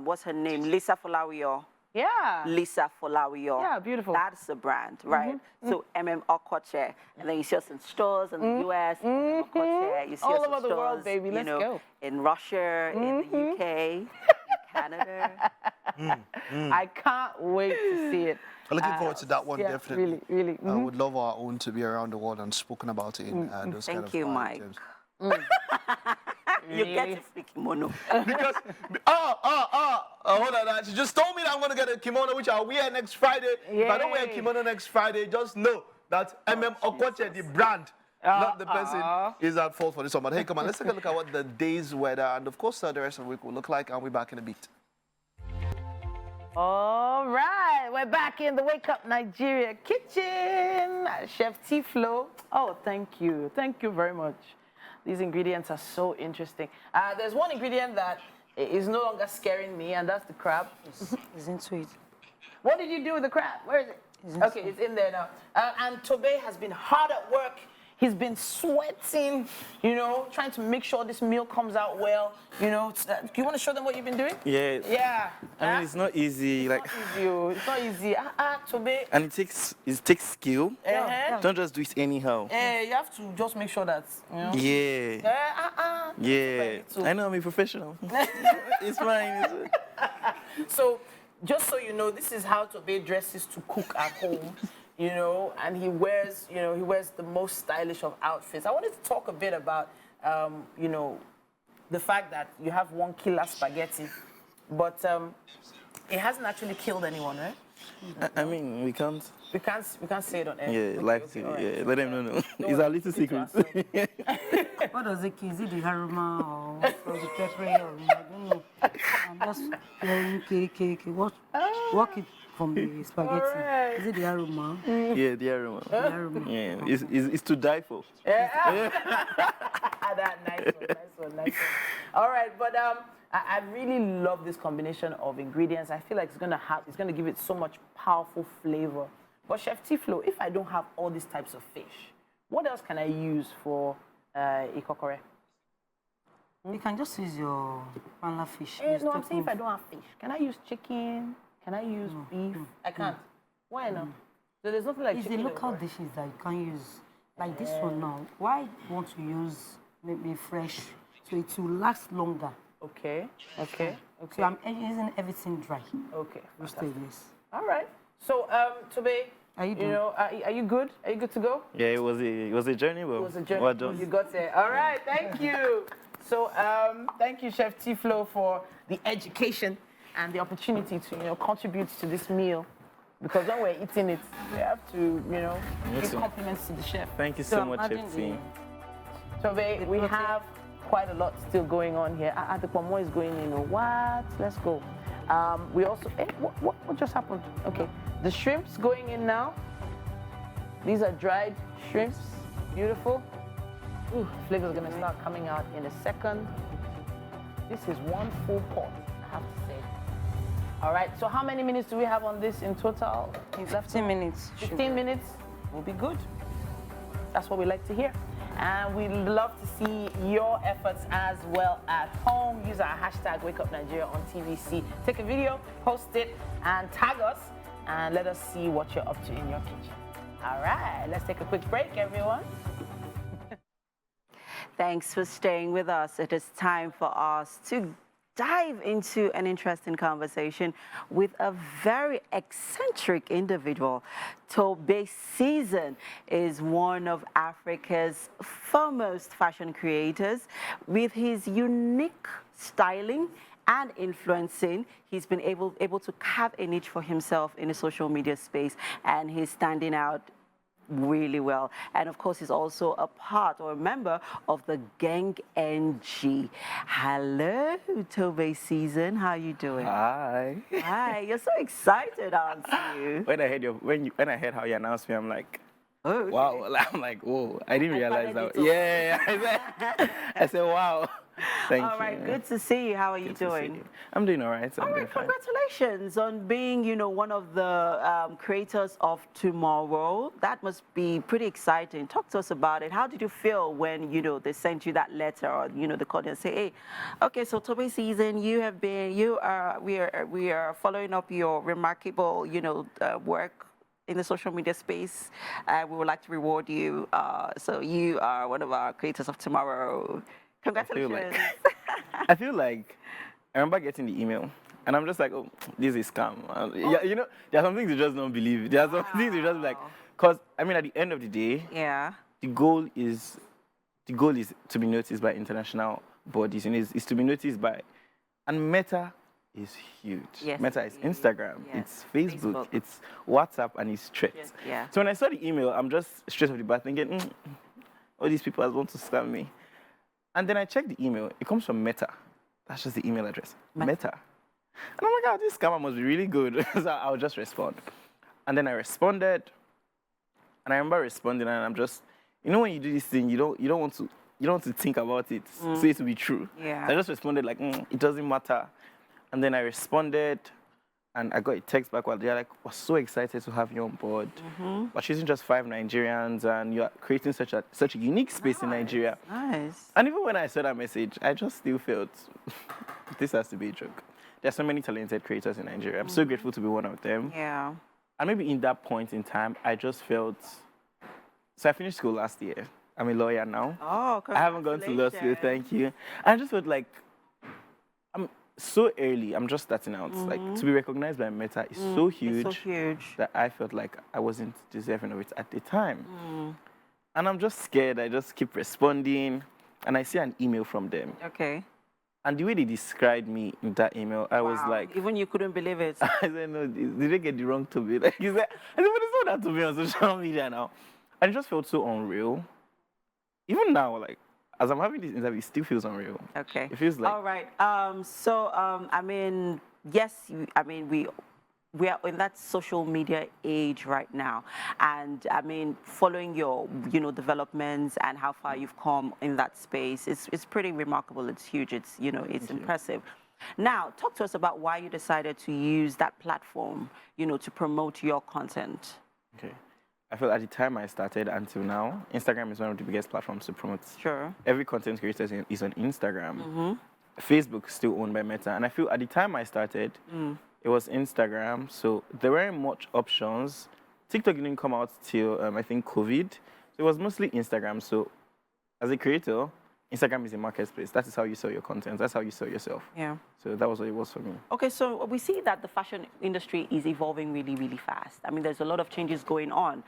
Speaker 3: what's her name, Lisa Folawiyo.
Speaker 1: Yeah.
Speaker 3: Lisa Folawiyo.
Speaker 1: Yeah, beautiful.
Speaker 3: That's the brand, right? So MM Okoche, and then you see us in stores in the US. Okoche, you see
Speaker 1: All
Speaker 3: us
Speaker 1: over
Speaker 3: in
Speaker 1: the
Speaker 3: stores,
Speaker 1: world, baby.
Speaker 3: you
Speaker 1: Let's
Speaker 3: know,
Speaker 1: go.
Speaker 3: in Russia, in the UK, in Canada.
Speaker 1: I can't wait to see it.
Speaker 2: I'm looking forward to that one,
Speaker 1: Yeah,
Speaker 2: definitely.
Speaker 1: really.
Speaker 2: I would love our own to be around the world and spoken about it in those kind
Speaker 3: Thank
Speaker 2: of
Speaker 3: you, Mike.
Speaker 2: items.
Speaker 3: You get a free kimono.
Speaker 2: Because, hold on, she just told me that I'm going to get a kimono, which I'll wear next Friday. If I don't wear a
Speaker 1: Yay.
Speaker 2: kimono next Friday, just know that MM Okoche, the brand, not the person, is at fault for this one. But hey, come on, let's take a look at what the day's weather and, of course, the rest of the week will look like. And we'll be back in a bit.
Speaker 1: All right, we're back in the Wake Up Nigeria kitchen. Chef T-Flow. Oh, thank you. Thank you very much. These ingredients are so interesting. There's one ingredient that is no longer scaring me, and that's the crab.
Speaker 7: It's into it.
Speaker 1: What did you do with the crab? Where is it? Okay, it's in there now. And Tobe has been hard at work. He's been sweating, you know, trying to make sure this meal comes out well. You know, do you want to show them what you've been doing?
Speaker 8: Yeah.
Speaker 1: Yeah.
Speaker 8: I mean, it's not easy.
Speaker 1: It's not easy. Tobe.
Speaker 8: And it takes skill.
Speaker 1: Yeah.
Speaker 8: Don't just do it anyhow.
Speaker 1: You have to just make sure that, you know.
Speaker 8: Yeah. Yeah. I know I'm a professional. It's fine.
Speaker 1: So, just so you know, this is how Tobe dresses to cook at home. You know, and he wears the most stylish of outfits. I wanted to talk a bit about, you know, the fact that you have one killer spaghetti, but it hasn't actually killed anyone, right?
Speaker 8: I mean, we can't
Speaker 1: say it on air.
Speaker 8: Yeah,
Speaker 1: all right.
Speaker 8: Yeah, let them know. It's our little secret.
Speaker 7: What does it is it the haruma or the pepper? Or, I don't know. I'm just hearing cake. Walk it from the spaghetti.
Speaker 1: Right.
Speaker 7: Is it the aroma?
Speaker 8: Yeah, the aroma.
Speaker 7: The aroma.
Speaker 8: Yeah, it's to die for.
Speaker 1: That nice one. All right, but I really love this combination of ingredients. I feel like it's gonna give it so much powerful flavor. But Chef T-Flow, if I don't have all these types of fish, what else can I use for ikokore?
Speaker 7: You can just use your panla fish.
Speaker 1: No, I'm saying if I don't have fish, can I use chicken? Can I use beef? I can't. Why not? So there's nothing like
Speaker 7: It's the
Speaker 1: chicken.
Speaker 7: local dishes that you can use. Like this one now. Why you want to use maybe fresh so it will last longer?
Speaker 1: Okay.
Speaker 7: So I'm using everything dry.
Speaker 1: Okay.
Speaker 7: Roasted, yes.
Speaker 1: All right. So, Tobe,
Speaker 7: Are you
Speaker 1: you know, are you good? Are you good to go?
Speaker 8: Yeah, it was a journey, but
Speaker 1: It was a journey.
Speaker 8: well done.
Speaker 1: You got there. All right. Thank you. So, thank you, Chef T-Flow, for the education and the opportunity to, contribute to this meal. Because when we're eating it, we have to, give compliments to the chef.
Speaker 8: Thank you so much, Chef T.
Speaker 1: Tobe, we have quite a lot still going on here. The pomo is going in. What? Let's go. We also, what just happened? Okay, the shrimps going in now. These are dried shrimps, beautiful. Ooh, flavor's gonna start coming out in a second. This is one full pot, I have to say. All right, so how many minutes do we have on this in total?
Speaker 7: 15 minutes.
Speaker 1: 15 minutes will be good. That's what we like to hear. And we'd love to see your efforts as well at home. Use our hashtag WakeUpNigeria on TVC. Take a video, post it, and tag us, and let us see what you're up to in your kitchen. All right, let's take a quick break, everyone.
Speaker 3: Thanks for staying with us. It is time for us to dive into an interesting conversation with a very eccentric individual. Tobe Season is one of Africa's foremost fashion creators. With his unique styling and influencing, he's been able to carve a niche for himself in the social media space, and he's standing out really well. And of course, he's also a part or a member of the Gang NG. Hello, Tobe Season. How you doing?
Speaker 8: Hi.
Speaker 3: Hi. You're so excited, aren't you?
Speaker 8: When I heard how you announced me, I'm like,
Speaker 3: Oh, okay.
Speaker 8: wow. I'm like, whoa. I didn't realize that.
Speaker 3: finally
Speaker 8: Yeah. I said, wow. Thank you.
Speaker 3: All right, good to see you. How are you
Speaker 8: Good to see
Speaker 3: doing?
Speaker 8: you. I'm doing all right.
Speaker 3: All right, congratulations on being, one of the creators of tomorrow. That must be pretty exciting. Talk to us about it. How did you feel when, they sent you that letter, or, they called and say, hey, okay, so Tobe Season, we are following up your remarkable, work in the social media space. We would like to reward you. So you are one of our creators of tomorrow. Congratulations.
Speaker 8: I feel like I remember getting the email, and I'm just like, oh, this is scam. Yeah, there are some things you just don't believe. There are some things you just be like, because at the end of the day, the goal is to be noticed by international bodies, and is to be noticed by, and Meta is huge.
Speaker 3: Yes,
Speaker 8: Meta is Instagram,
Speaker 3: yes.
Speaker 8: it's Facebook, it's WhatsApp, and it's Threads.
Speaker 3: Yeah.
Speaker 8: So when I saw the email, I'm just straight off the bat thinking, all these people want to scam me. And then I checked the email. It comes from Meta. That's just the email address. Meta. And I'm like, oh, this scammer must be really good. So I'll just respond. And then I responded. And I remember responding, and I'm just, when you do this thing, you don't want to think about it, so it to be true.
Speaker 3: Yeah.
Speaker 8: So I just responded like, it doesn't matter. And then I responded, and I got a text back while they're like, we're so excited to have you on board. We're choosing just 5 Nigerians, and you're creating such a unique space in Nigeria.
Speaker 3: Nice.
Speaker 8: And even when I saw that message, I just still felt this has to be a joke. There's so many talented creators in Nigeria. I'm so grateful to be one of them.
Speaker 3: Yeah.
Speaker 8: And maybe in that point in time, I just felt, so I finished school last year. I'm a lawyer now.
Speaker 3: Oh,
Speaker 8: I haven't gone to law school, thank you. And I just felt like, I'm so early, I'm just starting out. Like, to be recognized by Meta is so huge,
Speaker 3: it's so huge
Speaker 8: that I felt like I wasn't deserving of it at the time. And I'm just scared. I just keep responding, and I see an email from them.
Speaker 3: Okay.
Speaker 8: And the way they described me in that email, I was like,
Speaker 3: even you couldn't believe it.
Speaker 8: I said, no, did they get the wrong Tobe? Like, I said, but it's not that Tobe on social media now. And it just felt so unreal. Even now, like, as I'm having this interview, it still feels unreal.
Speaker 3: Okay.
Speaker 8: It feels like...
Speaker 3: All right. Yes, we are in that social media age right now. And, following your, developments and how far you've come in that space, it's pretty remarkable. It's huge. It's, it's impressive. Now, talk to us about why you decided to use that platform, to promote your content.
Speaker 8: Okay. I feel at the time I started until now, Instagram is one of the biggest platforms to promote.
Speaker 3: Sure.
Speaker 8: Every content creator is on Instagram. Facebook is still owned by Meta. And I feel at the time I started, it was Instagram. So there weren't much options. TikTok didn't come out till, I think, COVID. So it was mostly Instagram. So as a creator, Instagram is a marketplace. That is how you sell your content. That's how you sell yourself.
Speaker 3: Yeah.
Speaker 8: So that was what it was for me.
Speaker 3: Okay, so we see that the fashion industry is evolving really, really fast. There's a lot of changes going on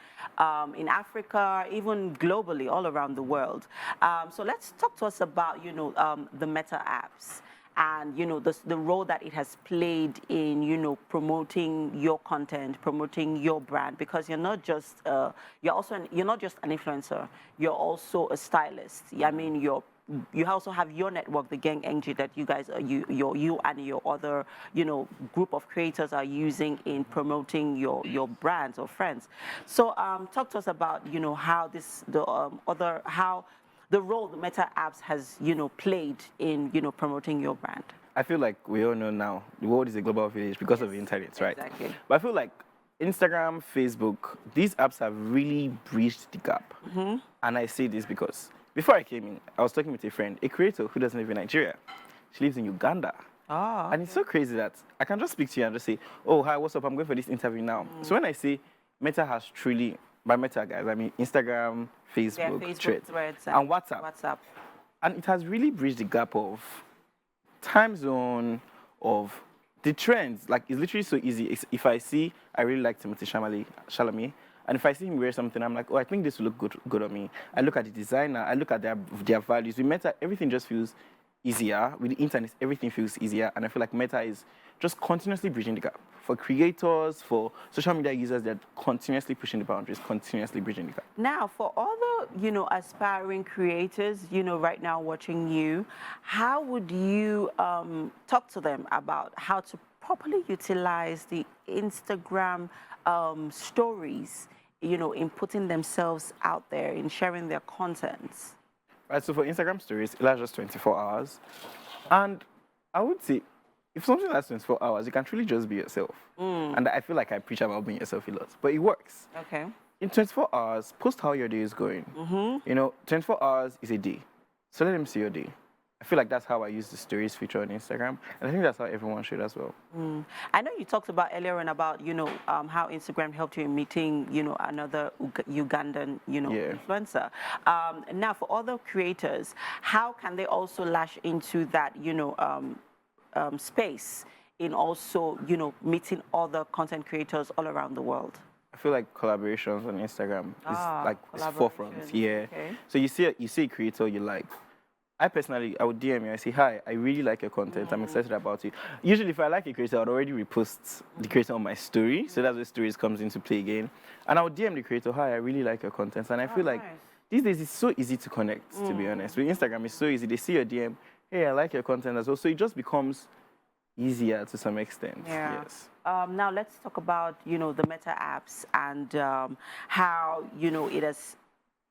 Speaker 3: in Africa, even globally, all around the world. So let's talk to us about, the Meta apps and, the role that it has played in, promoting your content, promoting your brand, because you're not just, you're not just an influencer, you're also a stylist. I mean, you also have your network, the Gang NG, that you guys are, you and your other, group of creators are using in promoting your brands or friends. So talk to us about, how how the role the Meta apps has, played in, promoting your brand.
Speaker 8: I feel like we all know now the world is a global village because of the internet, right?
Speaker 3: Exactly.
Speaker 8: But I feel like Instagram, Facebook, these apps have really bridged the gap. And I say this because before I came in, I was talking with a friend, a creator who doesn't live in Nigeria. She lives in Uganda.
Speaker 3: Oh,
Speaker 8: And it's so crazy that I can just speak to you and just say, oh, hi, what's up? I'm going for this interview now. So when I say Meta has truly, by Meta, guys, I mean Instagram, Facebook, Threads, and WhatsApp. And it has really bridged the gap of time zone, of the trends. Like, it's literally so easy. If I see, I really like Timothy Chalamet, and if I see him wear something, I'm like, oh, I think this will look good on me. I look at the designer, I look at their values. With Meta, everything just feels easier. With the internet, everything feels easier. And I feel like Meta is just continuously bridging the gap. For creators, for social media users, they're continuously pushing the boundaries, continuously bridging the gap.
Speaker 3: Now, for other, aspiring creators, right now watching you, how would you talk to them about how to properly utilize the Instagram stories, in putting themselves out there, in sharing their contents?
Speaker 8: Right, so for Instagram stories, it lasts just 24 hours. And I would say, if something lasts 24 hours, you can truly just be yourself. And I feel like I preach about being yourself a lot, but it works.
Speaker 3: Okay.
Speaker 8: In 24 hours, post how your day is going. 24 hours is a day. So let them see your day. I feel like that's how I use the stories feature on Instagram. And I think that's how everyone should as well.
Speaker 3: I know you talked about earlier on about, how Instagram helped you in meeting, another Ugandan, influencer. Now, for other creators, how can they also lash into that, space in also, meeting other content creators all around the world?
Speaker 8: I feel like collaborations on Instagram is like it's forefront. Yeah. Okay. So you see a creator you like. I personally, I would DM you. I say, hi, I really like your content. I'm excited about it. Usually, if I like a creator, I'd already repost the creator on my story. So that's where stories comes into play again. And I would DM the creator, hi, I really like your content. And I feel like these days it's so easy to connect, to be honest. With Instagram, it's so easy. They see your DM, hey, I like your content as well. So it just becomes easier to some extent.
Speaker 3: Yeah.
Speaker 8: Yes.
Speaker 3: Now let's talk about, the Meta apps and how, it has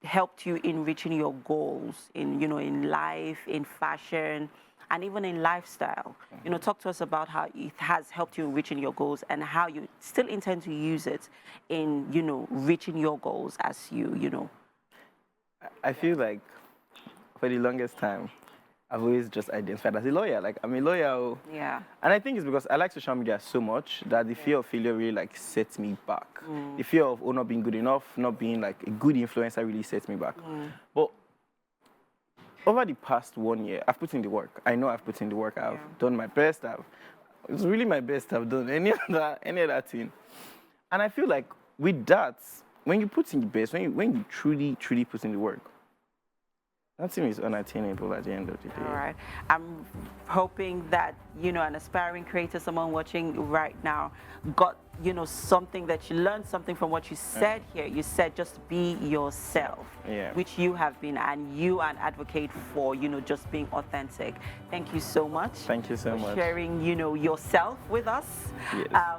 Speaker 3: helped you in reaching your goals in, in life, in fashion, and even in lifestyle. Talk to us about how it has helped you in reaching your goals and how you still intend to use it in, reaching your goals as you.
Speaker 8: I feel like for the longest time, I've always just identified as a lawyer. Like, I'm a lawyer.
Speaker 3: Yeah.
Speaker 8: And I think it's because I like social media so much that the fear of failure really, like, sets me back. The fear of, not being good enough, not being, like, a good influencer really sets me back. But over the past 1 year, I've put in the work. I know I've put in the work. I've done my best. It's really my best I've done any other thing. And I feel like with that, when you put in the best, when you truly, truly put in the work, nothing is unattainable at the end of the day.
Speaker 3: All right. I'm hoping that, an aspiring creator, someone watching right now, got, something that you learned something from what you said here. You said just be yourself, which you have been, and you are an advocate for, just being authentic. Thank you so much.
Speaker 8: Thank you so much.
Speaker 3: For sharing, yourself with us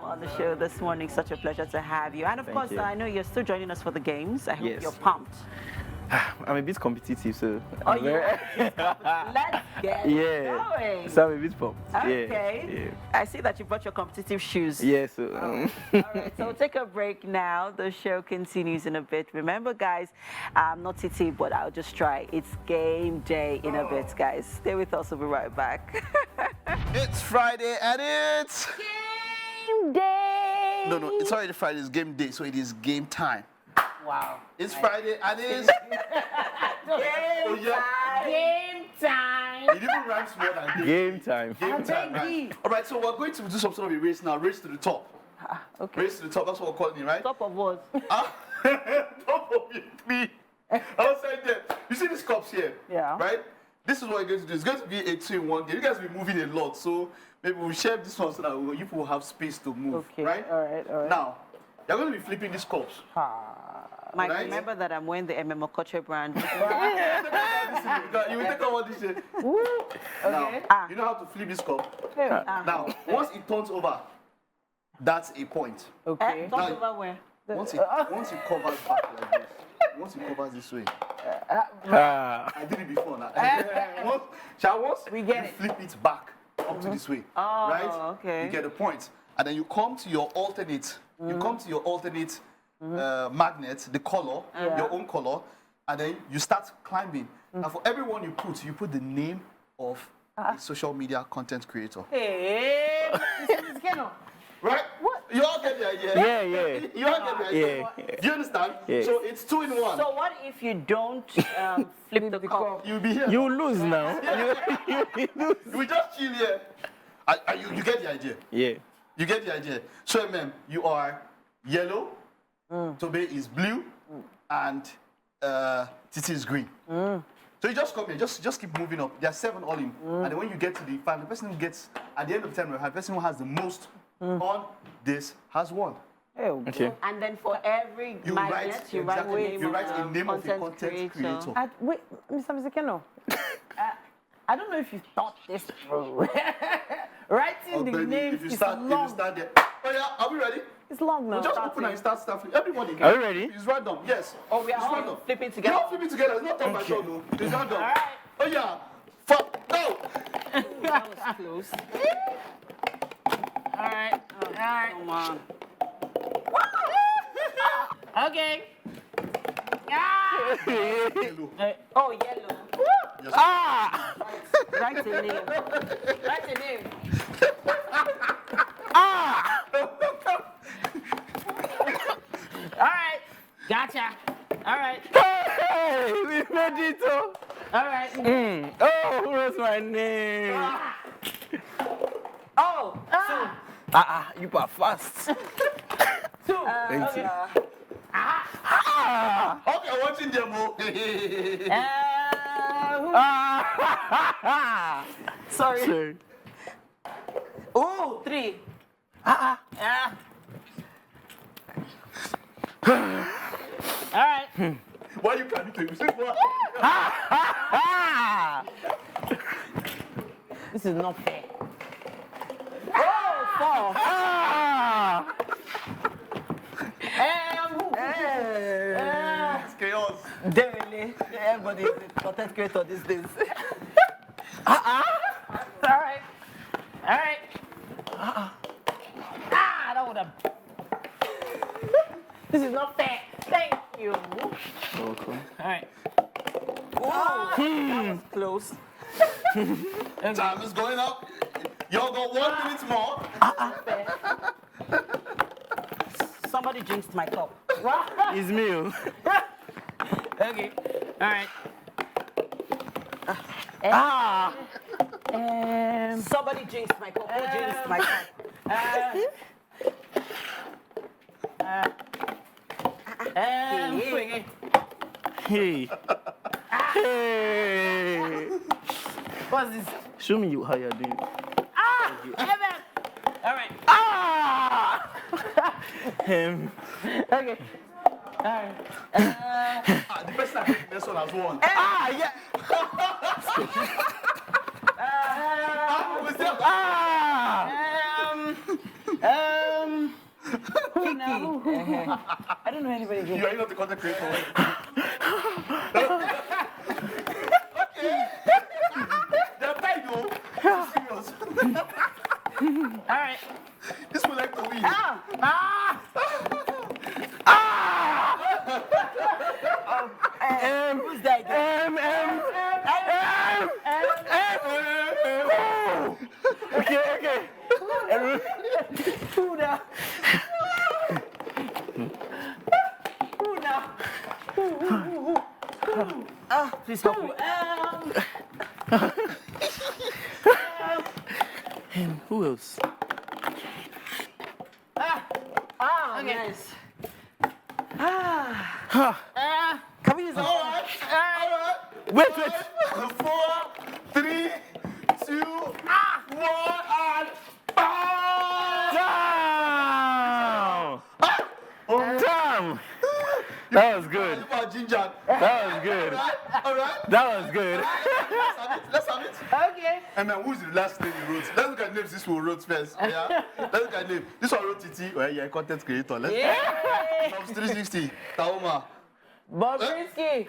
Speaker 3: on the show this morning. Such a pleasure to have you. And of course, I know you're still joining us for the games. I hope you're pumped.
Speaker 8: I'm a bit competitive, so.
Speaker 3: Let's get going.
Speaker 8: So I'm a bit pumped.
Speaker 3: Okay. I see that you brought your competitive shoes.
Speaker 8: Yes.
Speaker 3: All right, so we'll take a break now. The show continues in a bit. Remember, guys, I'm not Titi, but I'll just try. It's game day in a bit, guys. Stay with us. We'll be right back.
Speaker 2: It's Friday and it's
Speaker 3: Game day.
Speaker 2: No, it's already Friday. It's game day, so it is game time.
Speaker 3: Wow.
Speaker 2: It's Friday and it's
Speaker 3: Game time.
Speaker 2: It even rhymes more than
Speaker 8: game time.
Speaker 2: Game time, right? All right, so we're going to do some sort of a race now. Race to the top.
Speaker 3: Okay.
Speaker 2: Race to the top. That's what we're calling it, right?
Speaker 3: Top of what?
Speaker 2: Top of me. Outside there. You see these cups here?
Speaker 3: Yeah.
Speaker 2: Right? this is what we're going to do. It's going to be a 2-in-1 game. You guys will be moving a lot, so maybe we'll share this one so that you people will have space to move.
Speaker 1: Okay.
Speaker 2: Right?
Speaker 1: All right.
Speaker 2: Now, you're going to be flipping these cups.
Speaker 3: Mike,
Speaker 2: Right?
Speaker 3: remember that I'm wearing the Okoche brand.
Speaker 2: You will take over this shit. Now, you know how to flip this cup? Now, once it turns over, that's a point.
Speaker 1: Okay.
Speaker 3: Talk over where?
Speaker 2: Once it covers back like this, once it covers this way. I did it before now. Once
Speaker 1: We get
Speaker 2: you
Speaker 1: it.
Speaker 2: flip it back up to this way,
Speaker 3: Oh,
Speaker 2: right?
Speaker 3: okay.
Speaker 2: You get the point. And then you come to your alternate, magnet, the color, your own color, and then you start climbing. And for everyone you put the name of a social media content creator.
Speaker 1: Hey, Mr. Keno.
Speaker 2: Right? What? You all get the idea?
Speaker 8: Yeah.
Speaker 2: You all get the idea?
Speaker 8: Yeah.
Speaker 2: Do you understand?
Speaker 8: Yeah.
Speaker 2: So it's 2-in-1.
Speaker 3: So what if you don't flip the cup?
Speaker 2: You'll be here.
Speaker 8: You lose now. you lose.
Speaker 2: We just chill here. You get the idea?
Speaker 8: Yeah.
Speaker 2: You get the idea? So, you are yellow, Tobe is blue, and Titi is green. So you just come here, just keep moving up. There are 7 all in. And then when you get to the 5, the person who gets, at the end of the time, the person who has the most on this has won.
Speaker 8: Okay.
Speaker 3: And then for every
Speaker 2: You
Speaker 3: magnet, you write the name
Speaker 2: you
Speaker 3: of
Speaker 2: write
Speaker 3: the
Speaker 2: a name of a content creator.
Speaker 1: Wait, Mr. Keno. I don't know if you thought this through. Writing the name
Speaker 2: if you
Speaker 1: is
Speaker 2: start
Speaker 1: long.
Speaker 2: there. Oh yeah, are we ready?
Speaker 1: It's long now.
Speaker 2: We'll just open and start stuff. Everybody.
Speaker 8: Are you ready?
Speaker 2: It's random. Yes.
Speaker 3: Oh, we are
Speaker 2: It's
Speaker 3: all
Speaker 2: random.
Speaker 3: flipping
Speaker 2: We're
Speaker 3: together.
Speaker 2: all flipping together. It's not done by show, no. It's random.
Speaker 3: All right.
Speaker 2: Oh yeah. Go.
Speaker 3: That was close.
Speaker 1: All right.
Speaker 3: Come on.
Speaker 1: Okay.
Speaker 2: Yellow.
Speaker 3: Oh, yellow.
Speaker 2: Yes.
Speaker 3: Write the name.
Speaker 1: Write the name. All right. Gotcha. All right.
Speaker 8: Hey, we made it. Oh.
Speaker 1: All right.
Speaker 8: Oh, where's my name?
Speaker 3: Oh,
Speaker 8: You are fast. Thank you.
Speaker 2: Okay, I'm watching them.
Speaker 3: sorry. Oh, 3.
Speaker 1: All right.
Speaker 2: Why you can't do it?
Speaker 1: This is not fair.
Speaker 3: Oh, 4.
Speaker 2: It's chaos.
Speaker 3: Definitely. Everybody is a content creator these days.
Speaker 1: All right. That would have. This is not fair. Thank you.
Speaker 8: Welcome.
Speaker 1: All right.
Speaker 3: That was close.
Speaker 2: Time is going up. Y'all got 1 minute more.
Speaker 3: Somebody jinxed my cup.
Speaker 8: It's me.
Speaker 1: Okay. All right.
Speaker 3: Somebody jinxed my cup. Who jinxed my cup?
Speaker 8: Hey. Hey.
Speaker 1: What's this?
Speaker 8: Show me how you're doing.
Speaker 1: Evan. All right.
Speaker 8: Him.
Speaker 1: Okay. All right.
Speaker 2: The person that picked this one has won.
Speaker 8: Yeah.
Speaker 1: Who now? I don't know anybody again.
Speaker 2: You are not the content creator. They're paid though. Serious.
Speaker 1: All right.
Speaker 2: This will like to win.
Speaker 3: Who's that?
Speaker 8: Okay.
Speaker 1: Who now?
Speaker 3: Please help me.
Speaker 8: Him. Who else?
Speaker 3: Nice.
Speaker 8: Huh.
Speaker 3: Can we use
Speaker 2: All right.
Speaker 8: Wait.
Speaker 2: 4, ginger.
Speaker 8: That was good.
Speaker 2: All right.
Speaker 8: That was good.
Speaker 2: Let's have it.
Speaker 1: Okay.
Speaker 2: And then who's the last name you wrote? Let's look at names this one wrote first. Yeah. Let's look at name. This one wrote Titi. Well, you're a content creator. Let's From 360. Taoma.
Speaker 1: Bobrisky.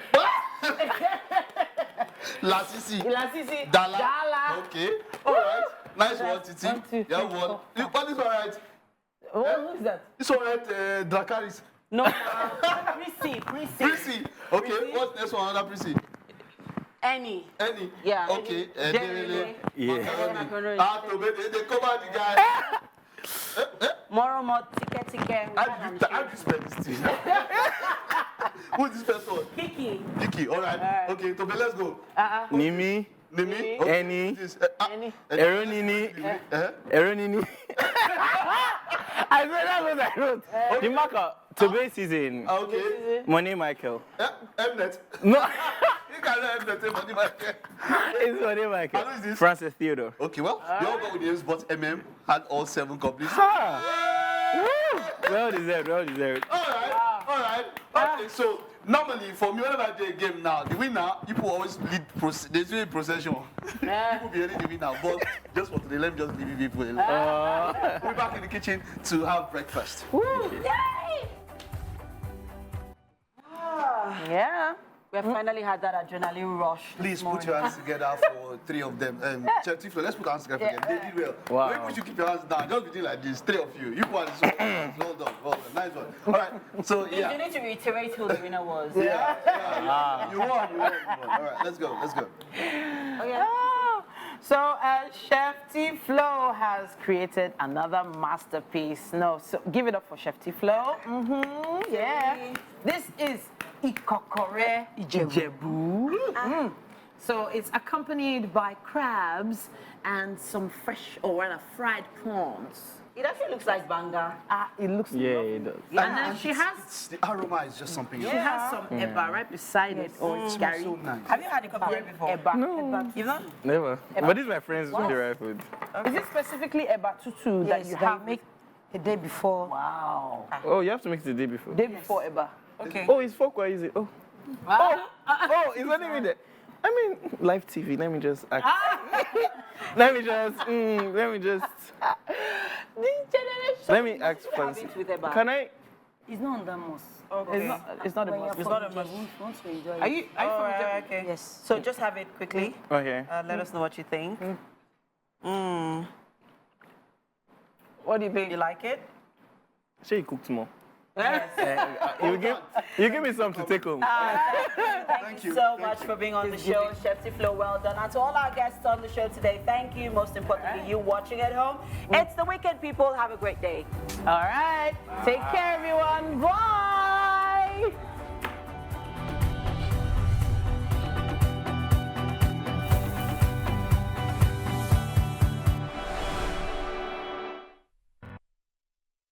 Speaker 2: Lasisi. Dala. Okay. All right. Nice one, Titi.
Speaker 1: 1, 2, 3,
Speaker 2: Yeah, one. You got this one right.
Speaker 1: Who's that?
Speaker 2: This one right, Dracaris.
Speaker 3: No, Prissy.
Speaker 2: Prissy. Okay, what's next one? Another Prissy.
Speaker 3: Any.
Speaker 2: Any?
Speaker 3: Yeah.
Speaker 2: Okay. Dele.
Speaker 8: Yeah.
Speaker 3: Macaroni.
Speaker 2: Tobe, they cover the guy.
Speaker 3: More, ticket.
Speaker 2: How do you spell this thing? Who's this first one? Kiki. All right. Okay, Tobe, let's go.
Speaker 8: Nimi.
Speaker 2: Nimi. Okay.
Speaker 8: Any.
Speaker 1: Any.
Speaker 8: Eronini. Eronini. I said that was I wrote. The marker. Tobe season.
Speaker 2: Okay.
Speaker 8: Money Michael.
Speaker 2: Mnet.
Speaker 8: No.
Speaker 2: You can't Mnet, Money Michael.
Speaker 8: It's Money Michael.
Speaker 2: How is this?
Speaker 8: Francis Theodore.
Speaker 2: Okay, well, you all got with the names, but had all 7 companies.
Speaker 8: Well deserved.
Speaker 2: All right. Okay, so normally for me, whenever I do a game now, the winner, people always lead. They do a procession. People be leading the winner, but just for today, let me just leave people alone. We're back in the kitchen to have breakfast.
Speaker 3: Yay!
Speaker 1: Yeah.
Speaker 3: We have finally had that adrenaline rush.
Speaker 2: Please put your hands together for 3 of them. Chef Tiflo, let's put our hands together again. They did well.
Speaker 8: Wow.
Speaker 2: Maybe we should keep your hands down. Just be doing like this. 3 of you. You one is well done. Nice one. All right. So yeah.
Speaker 3: You need to reiterate who the winner was.
Speaker 2: Yeah. You won. All right. Let's go.
Speaker 3: Okay.
Speaker 1: So Chef Tiflo has created another masterpiece. No, so give it up for Chef Tiflo. Yeah. This is Ikokore Ijebu. So it's accompanied by crabs and some fresh or rather fried prawns.
Speaker 3: It actually looks like banga.
Speaker 1: It looks
Speaker 8: Yeah,
Speaker 1: lovely.
Speaker 8: it does.
Speaker 1: And then she has
Speaker 2: The aroma is just something
Speaker 1: she
Speaker 2: else.
Speaker 1: has some eba right beside it, or it's gari.
Speaker 2: So nice.
Speaker 3: Have you had a Ikokore before?
Speaker 1: Eba.
Speaker 8: No.
Speaker 3: You've not?
Speaker 8: Never. But this is my friend's favorite food.
Speaker 1: Is it specifically eba tutu that you have?
Speaker 7: make the day before.
Speaker 1: Wow.
Speaker 8: Oh, you have to make it the day before.
Speaker 1: Day before eba.
Speaker 3: Okay.
Speaker 8: Oh, it's folk. Where is it? Oh. Oh, it's not even there. I mean, live TV. Let me just act. Let me just. Let me act fancy.
Speaker 3: With Eba.
Speaker 8: Can I?
Speaker 7: It's not on that must.
Speaker 3: Okay.
Speaker 1: It's not a
Speaker 7: When you're
Speaker 1: must.
Speaker 3: It's
Speaker 7: from
Speaker 3: not a must.
Speaker 7: Ijebu, if you want to enjoy it.
Speaker 1: Are you from Ijebu?
Speaker 3: Okay.
Speaker 7: Yes.
Speaker 3: So just have it quickly.
Speaker 8: Okay.
Speaker 3: Let us know what you think.
Speaker 1: What do you think?
Speaker 3: You like it?
Speaker 8: Sure, you cooked more. You give me some to take home.
Speaker 3: Thank you so much for being on the show, Chef Tiflo. Well done. And to all our guests on the show today, thank you. Most importantly, you watching at home. It's the weekend, people. Have a great day.
Speaker 1: All right. Take care, everyone.